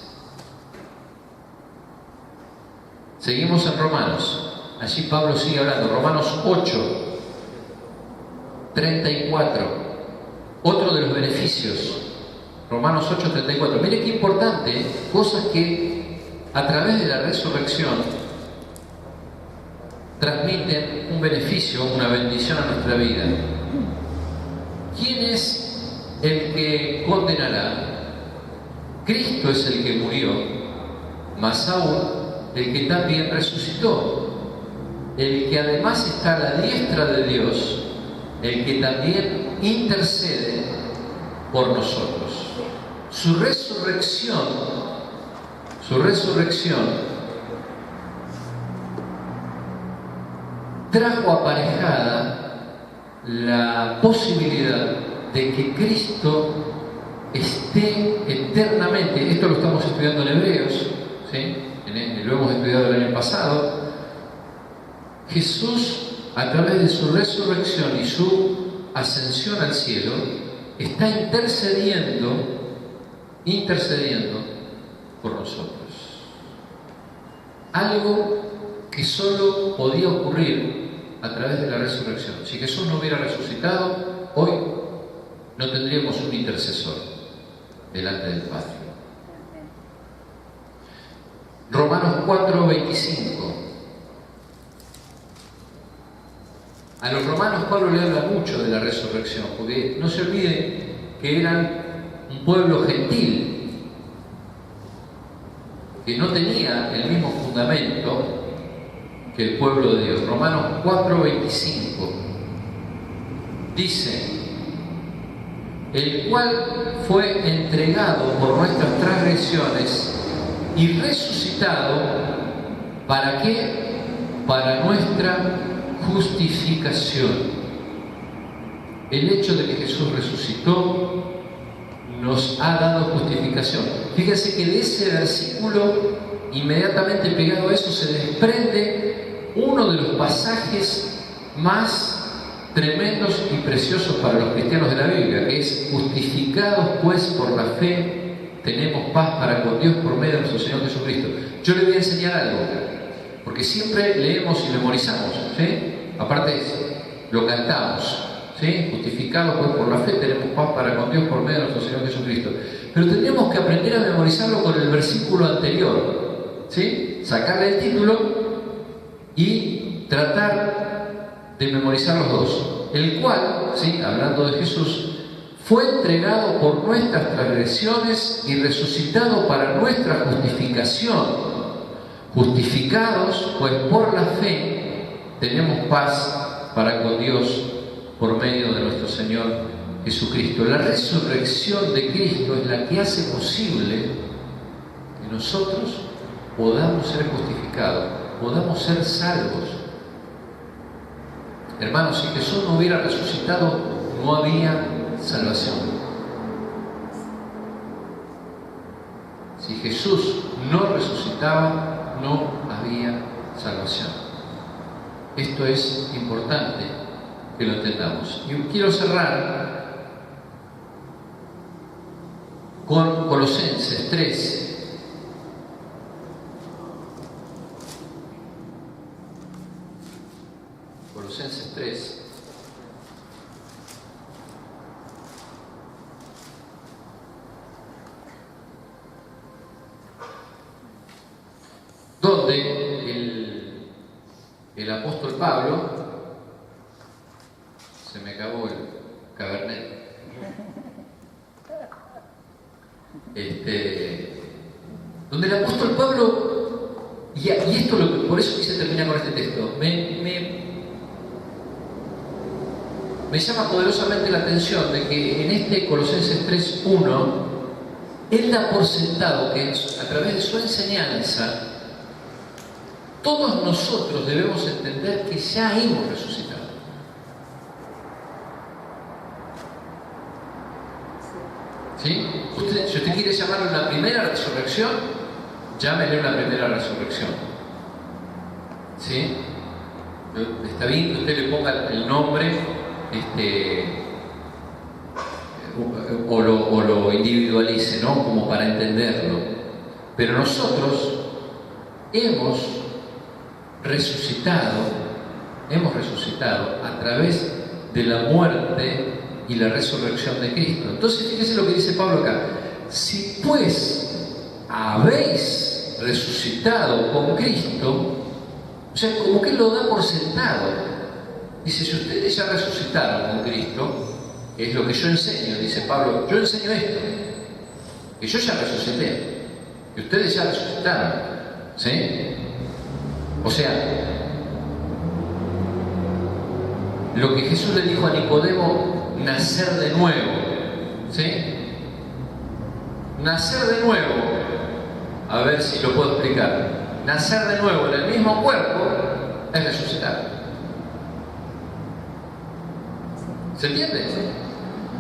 Seguimos en Romanos. Allí Pablo sigue hablando. Romanos 8:34. Otro de los beneficios. Romanos 8:34. Mire qué importante, cosas que a través de la resurrección transmiten un beneficio, una bendición a nuestra vida. ¿Quién es el que condenará? Cristo es el que murió, más aún el que también resucitó, el que además está a la diestra de Dios, el que también intercede por nosotros. Su resurrección trajo aparejada la posibilidad de que Cristo esté eternamente. Esto lo estamos estudiando en Hebreos, ¿sí? Lo hemos estudiado el año pasado. Jesús, a través de su resurrección y su ascensión al cielo, está intercediendo por nosotros. Algo que solo podía ocurrir a través de la resurrección. Si Jesús no hubiera resucitado, hoy no tendríamos un intercesor delante del Padre. Romanos 4:25. A los romanos Pablo le habla mucho de la resurrección, porque no se olvide que eran un pueblo gentil, que no tenía el mismo fundamento que el pueblo de Dios. Romanos 4:25 dice: el cual fue entregado por nuestras transgresiones y resucitado, ¿para qué? Para nuestra justificación. El hecho de que Jesús resucitó nos ha dado justificación. Fíjense que de ese versículo, inmediatamente pegado a eso, se desprende uno de los pasajes más tremendos y preciosos para los cristianos de la Biblia, que es: justificados pues por la fe, tenemos paz para con Dios por medio de nuestro Señor Jesucristo. Yo le voy a enseñar algo, porque siempre leemos y memorizamos, ¿sí? Aparte lo cantamos, ¿sí? Justificados pues por la fe, tenemos paz para con Dios por medio de nuestro Señor Jesucristo. Pero tendríamos que aprender a memorizarlo con el versículo anterior, ¿sí? Sacarle el título y tratar de memorizar los dos. El cual, ¿sí?, hablando de Jesús, fue entregado por nuestras transgresiones y resucitado para nuestra justificación. Justificados, pues por la fe tenemos paz para con Dios por medio de nuestro Señor Jesucristo. La resurrección de Cristo es la que hace posible que nosotros podamos ser justificados, podamos ser salvos. Hermanos, si Jesús no hubiera resucitado, no había salvación. Si Jesús no resucitaba, no había salvación. Esto es importante que lo entendamos. Y quiero cerrar con Colosenses 3. Colosenses 3. apóstol Pablo, se me acabó el cabernet, donde el apóstol Pablo, y esto por eso quise terminar con este texto, me llama poderosamente la atención de que en este Colosenses 3:1 él da por sentado que a través de su enseñanza todos nosotros debemos entender que ya hemos resucitado. ¿Sí? Si usted quiere llamarlo una primera resurrección, llámele una primera resurrección. ¿Sí? Está bien que usted le ponga el nombre o lo individualice, ¿no? Como para entenderlo. Pero nosotros hemos resucitado a través de la muerte y la resurrección de Cristo. Entonces, fíjese lo que dice Pablo acá. Si pues habéis resucitado con Cristo, o sea, como que él lo da por sentado. Dice, si ustedes ya resucitaron con Cristo, que es lo que yo enseño, dice Pablo, yo enseño esto, que yo ya resucité, que ustedes ya resucitaron, ¿sí? O sea, lo que Jesús le dijo a Nicodemo, nacer de nuevo, ¿sí? Nacer de nuevo, a ver si lo puedo explicar. Nacer de nuevo en el mismo cuerpo es resucitar. ¿Se entiende?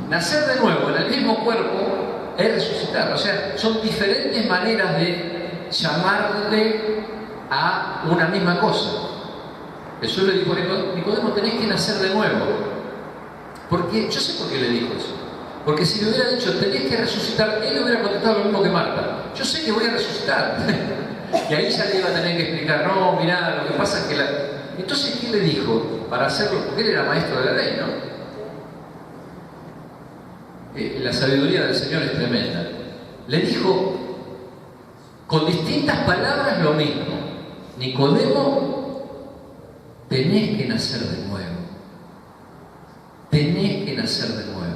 Nacer de nuevo en el mismo cuerpo es resucitar. O sea, son diferentes maneras de llamarle a una misma cosa. Jesús le dijo a Nicodemo, tenés que nacer de nuevo. Porque, yo sé por qué le dijo eso. Porque si le hubiera dicho, tenés que resucitar, él le hubiera contestado lo mismo que Marta. Yo sé que voy a resucitar. Y ahí ya le iba a tener que explicar, no, mirá, lo que pasa es que la... Entonces, ¿qué le dijo? Para hacerlo, porque él era maestro de la ley, ¿no? La sabiduría del Señor es tremenda. Le dijo con distintas palabras lo mismo. Nicodemo, tenés que nacer de nuevo. Tenés que nacer de nuevo.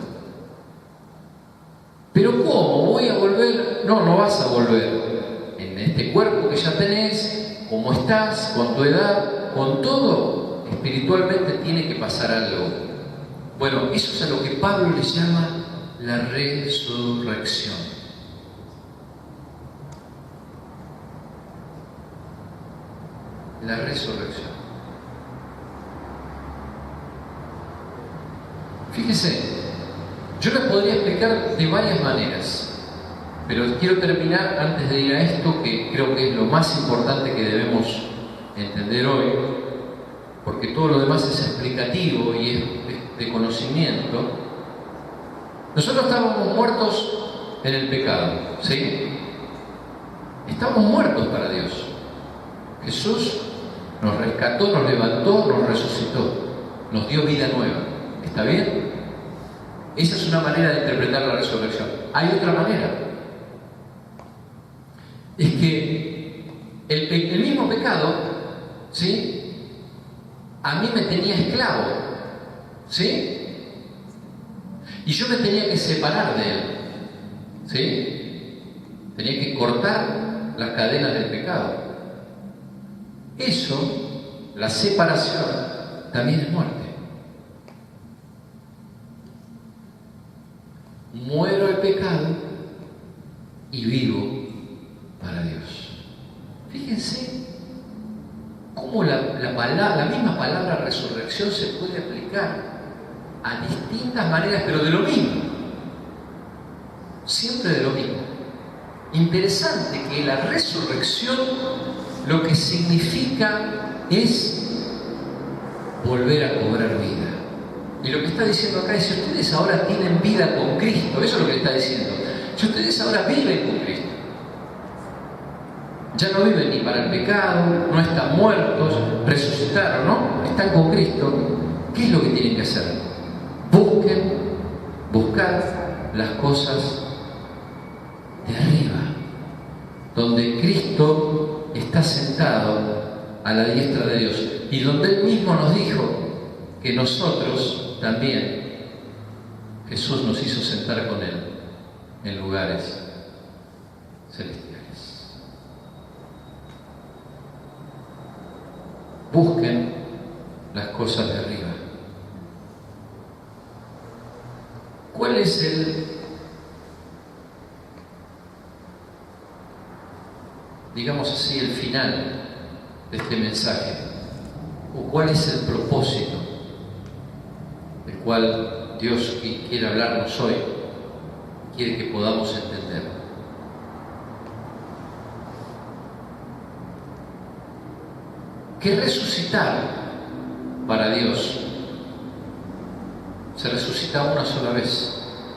¿Pero cómo? ¿Voy a volver? No, no vas a volver. En este cuerpo que ya tenés, como estás, con tu edad, con todo, espiritualmente tiene que pasar algo. Bueno, eso es a lo que Pablo le llama la resurrección. La resurrección. Fíjese, yo les podría explicar de varias maneras, pero quiero terminar antes de ir a esto, que creo que es lo más importante que debemos entender hoy, porque todo lo demás es explicativo y es de conocimiento. Nosotros estábamos muertos en el pecado, ¿sí? Estamos muertos para Dios. Jesús nos rescató, nos levantó, nos resucitó, nos dio vida nueva. ¿Está bien? Esa es una manera de interpretar la resurrección. Hay otra manera. Es que el mismo pecado, ¿sí? A mí me tenía esclavo, ¿sí? Y yo me tenía que separar de él, ¿sí? Tenía que cortar las cadenas del pecado. Eso, la separación, también es muerte. Muero al pecado y vivo para Dios. Fíjense cómo la misma palabra resurrección se puede aplicar a distintas maneras, pero de lo mismo. Siempre de lo mismo. Interesante que la resurrección lo que significa es volver a cobrar vida. Y lo que está diciendo acá es, si ustedes ahora tienen vida con Cristo, eso es lo que está diciendo, si ustedes ahora viven con Cristo, ya no viven ni para el pecado, no están muertos, resucitaron, ¿no? Están con Cristo. ¿Qué es lo que tienen que hacer? Buscar las cosas de arriba, donde Cristo está sentado a la diestra de Dios. y donde Él mismo nos dijo que nosotros también, Jesús nos hizo sentar con Él en lugares celestiales. Busquen las cosas de arriba. ¿Cuál es digamos así, el final de este mensaje? ¿O cuál es el propósito del cual Dios quiere hablarnos hoy, quiere que podamos entender? Que resucitar para Dios se resucita una sola vez.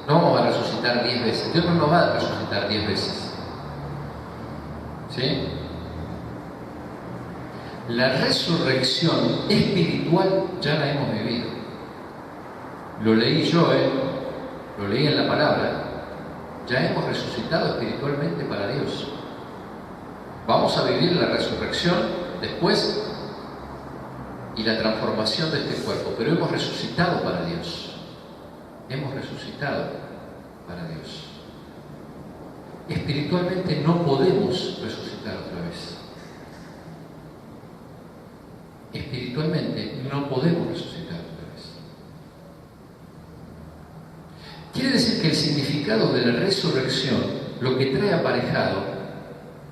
No vamos a resucitar 10 veces. Dios no nos va a resucitar 10 veces. ¿Sí? La resurrección espiritual ya la hemos vivido. Lo leí yo, lo leí en la palabra. Ya hemos resucitado espiritualmente para Dios. Vamos a vivir la resurrección después y la transformación de este cuerpo, pero hemos resucitado para Dios. Hemos resucitado para Dios. Espiritualmente no podemos resucitar otra vez. Espiritualmente no podemos resucitar otra vez. Quiere decir que el significado de la resurrección, lo que trae aparejado,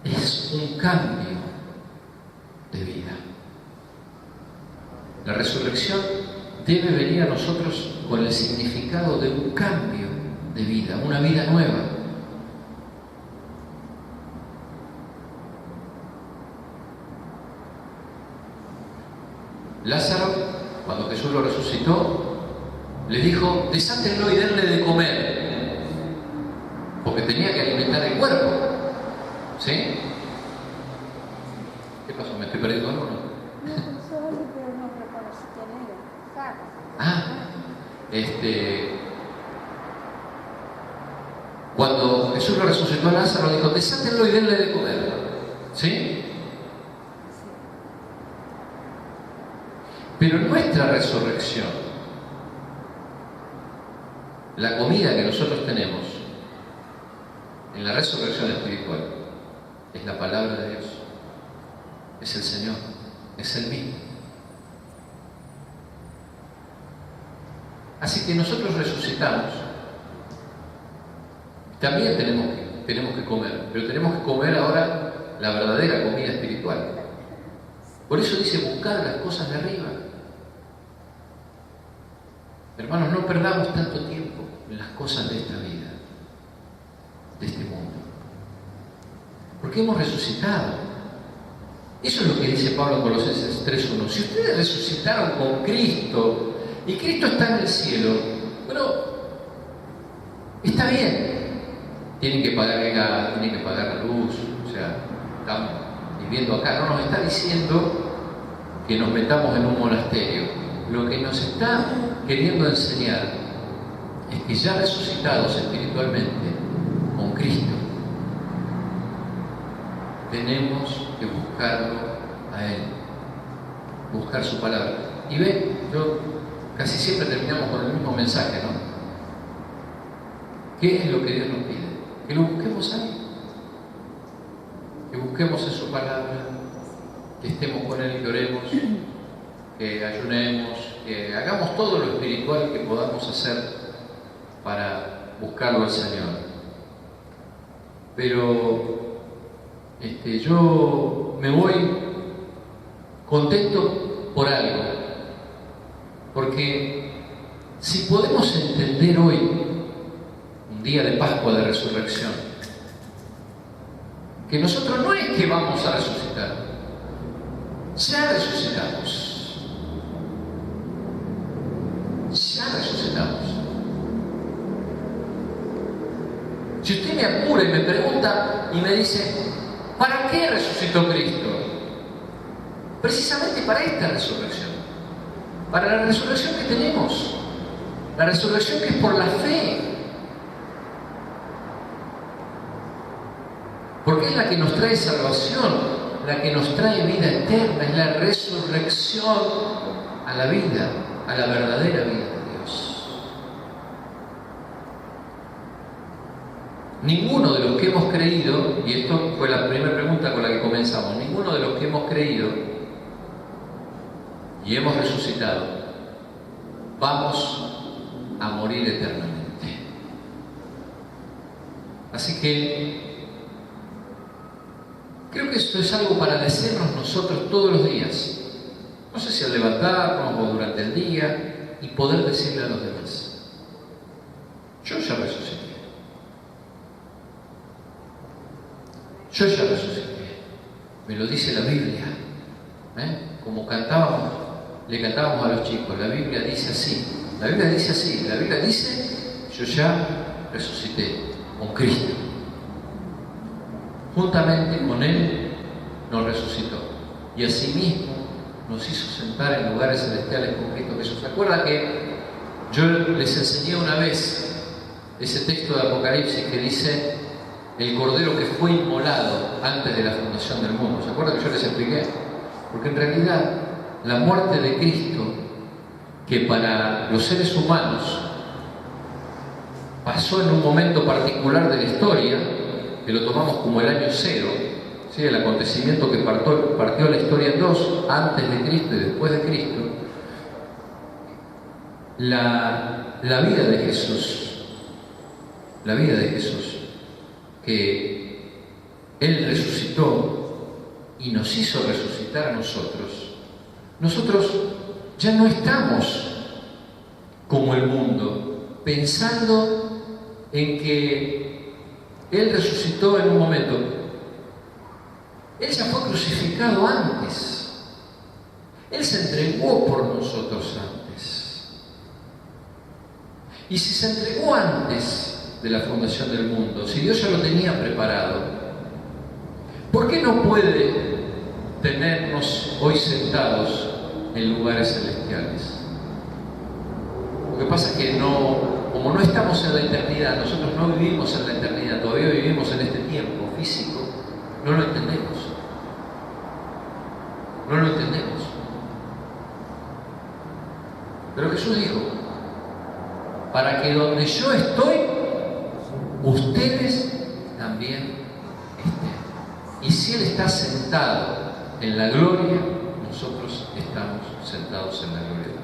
es un cambio de vida. La resurrección debe venir a nosotros con el significado de un cambio de vida, una vida nueva. Lázaro, cuando Jesús lo resucitó, le dijo: desátenlo y denle de comer, porque tenía que alimentar el cuerpo. ¿Sí? ¿Qué pasó? ¿Me estoy perdiendo algo o no? Cuando Jesús lo resucitó a Lázaro, dijo: desátenlo y denle de comer. ¿Sí? Pero nuestra resurrección, la comida que nosotros tenemos en la resurrección espiritual, es la palabra de Dios, es el Señor, es el mismo. Así que nosotros resucitamos. También tenemos que comer, pero tenemos que comer ahora la verdadera comida espiritual. Por eso dice: buscad las cosas de arriba. Hermanos, no perdamos tanto tiempo en las cosas de esta vida, de este mundo, porque hemos resucitado. Eso es lo que dice Pablo en Colosenses 3:1. Si ustedes resucitaron con Cristo y Cristo está en el cielo, bueno, está bien. Tienen que pagar gas, tienen que pagar la luz, o sea, estamos viviendo acá. No nos está diciendo que nos metamos en un monasterio. Lo que nos está queriendo enseñar es que ya resucitados espiritualmente con Cristo, tenemos que buscarlo a Él, buscar su palabra. Y ven, casi siempre terminamos con el mismo mensaje, ¿no? ¿Qué es lo que Dios nos pide? Que lo busquemos ahí, que busquemos en su palabra, que estemos con Él, que oremos, que ayunemos, que hagamos todo lo espiritual que podamos hacer para buscarlo al Señor. Pero yo me voy contento por algo, porque si podemos entender hoy, un día de Pascua, de resurrección, que nosotros no es que vamos a resucitar, ya resucitamos, ya resucitamos. Si usted me apura y me pregunta y me dice: ¿para qué resucitó Cristo? Precisamente para esta resurrección, para la resurrección que tenemos, la resurrección que es por la fe, porque es la que nos trae salvación, la que nos trae vida eterna, es la resurrección a la vida, a la verdadera vida de Dios. Ninguno de los que hemos creído, y esto fue la primera pregunta con la que comenzamos, ninguno de los que hemos creído y hemos resucitado, vamos a morir eternamente. Así que creo que esto es algo para decirnos nosotros todos los días. No sé si al levantarnos o durante el día, y poder decirle a los demás: yo ya resucité. Yo ya resucité. Me lo dice la Biblia. Como le cantábamos a los chicos, la Biblia dice así. La Biblia dice así. La Biblia dice: yo ya resucité con Cristo. Juntamente con Él nos resucitó. Y asimismo nos hizo sentar en lugares celestiales con Cristo Jesús. ¿Se acuerda que yo les enseñé una vez ese texto de Apocalipsis que dice: el cordero que fue inmolado antes de la fundación del mundo? ¿Se acuerdan que yo les expliqué? Porque en realidad la muerte de Cristo, que para los seres humanos pasó en un momento particular de la historia, que lo tomamos como el año cero, ¿sí? El acontecimiento que partió la historia en dos, antes de Cristo y después de Cristo, la vida de Jesús, que Él resucitó y nos hizo resucitar a nosotros ya no estamos como el mundo, pensando en que Él resucitó en un momento. Él ya fue crucificado antes. Él se entregó por nosotros antes. Y si se entregó antes de la fundación del mundo, si Dios ya lo tenía preparado, ¿por qué no puede tenernos hoy sentados en lugares celestiales? Lo que pasa es que como no estamos en la eternidad, nosotros no vivimos en la eternidad, todavía vivimos en este tiempo físico, no lo entendemos. No lo entendemos. Pero Jesús dijo: para que donde yo estoy, ustedes también estén. Y si Él está sentado en la gloria, nosotros estamos sentados en la gloria.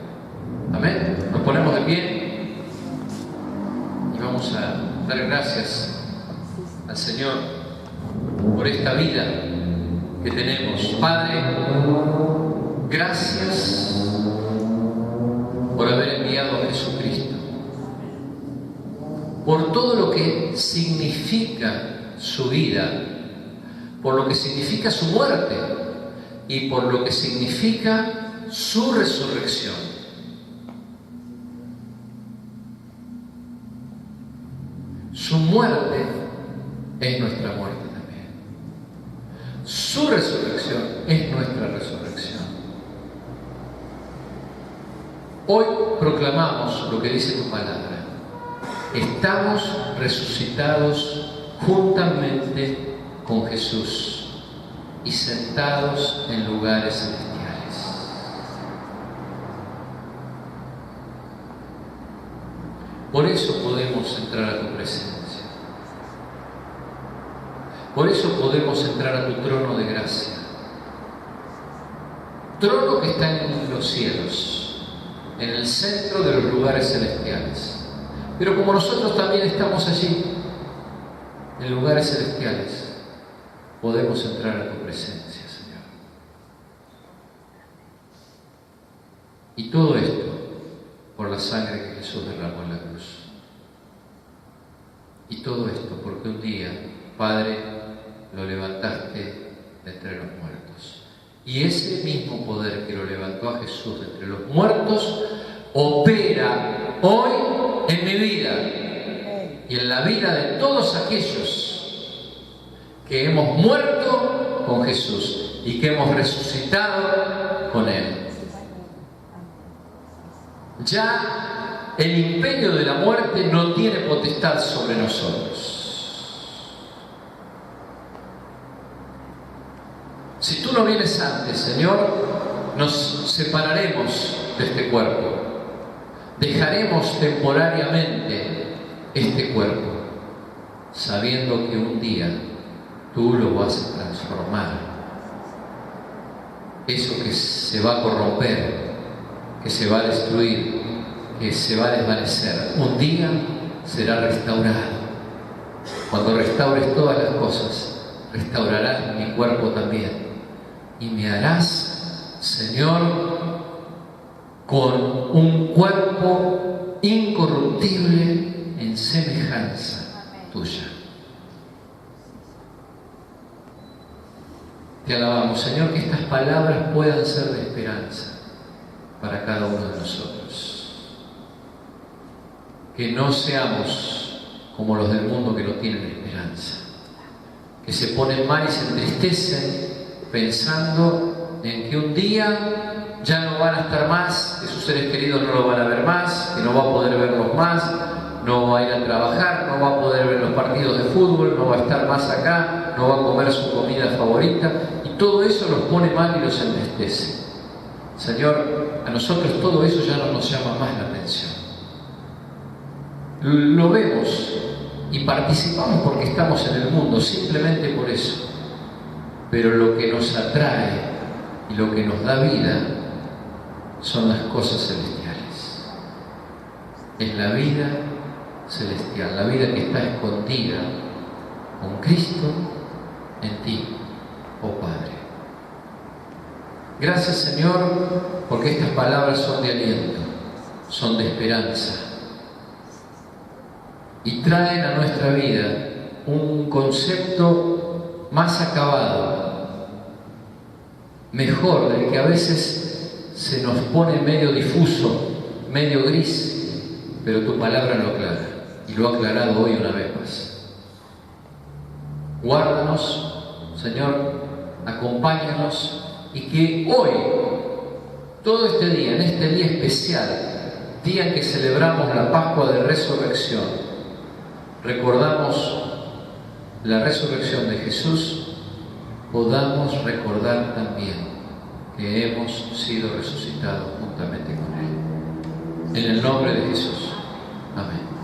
Amén. Nos ponemos de pie y vamos a dar gracias al Señor por esta vida que tenemos. Padre, gracias por haber enviado a Jesucristo, por todo lo que significa su vida, por lo que significa su muerte y por lo que significa su resurrección. Su muerte es nuestra muerte también. Su resurrección es nuestra resurrección. Hoy proclamamos lo que dice tu palabra. Estamos resucitados juntamente con Jesús y sentados en lugares celestiales. Por eso podemos entrar a tu presencia. Por eso podemos entrar a tu trono de gracia. Trono que está en los cielos, en el centro de los lugares celestiales. Pero como nosotros también estamos allí, en lugares celestiales, podemos entrar a tu presencia, Señor. Y todo esto por la sangre que Jesús derramó en la cruz. Y todo esto porque un día, Padre, lo levantaste de entre los muertos. Y ese mismo poder que lo levantó a Jesús de entre los muertos opera hoy en mi vida y en la vida de todos aquellos que hemos muerto con Jesús y que hemos resucitado con Él. Ya el imperio de la muerte no tiene potestad sobre nosotros. Si no vienes antes, Señor, nos separaremos de este cuerpo. Dejaremos temporariamente este cuerpo, sabiendo que un día tú lo vas a transformar. Eso que se va a corromper, que se va a destruir, que se va a desvanecer, un día será restaurado. Cuando restaures todas las cosas, restaurarás mi cuerpo también. Y me harás, Señor, con un cuerpo incorruptible en semejanza tuya. Te alabamos, Señor, que estas palabras puedan ser de esperanza para cada uno de nosotros. Que no seamos como los del mundo que no tienen esperanza, que se ponen mal y se entristecen pensando en que un día ya no van a estar más, que sus seres queridos no lo van a ver más, que no va a poder verlos más, no va a ir a trabajar, no va a poder ver los partidos de fútbol, no va a estar más acá, no va a comer su comida favorita, y todo eso los pone mal y los entristece. Señor, a nosotros todo eso ya no nos llama más la atención. Lo vemos y participamos porque estamos en el mundo, simplemente por eso. Pero lo que nos atrae y lo que nos da vida son las cosas celestiales. Es la vida celestial, la vida que está escondida con Cristo en ti, oh Padre. Gracias, Señor, porque estas palabras son de aliento, son de esperanza y traen a nuestra vida un concepto más acabado, mejor, del que a veces se nos pone medio difuso, medio gris, pero tu palabra lo aclara, y lo ha aclarado hoy una vez más. Guárdanos, Señor, acompáñanos, y que hoy, todo este día, en este día especial, día en que celebramos la Pascua de Resurrección, recordamos la resurrección de Jesús, podamos recordar también que hemos sido resucitados juntamente con Él. En el nombre de Jesús. Amén.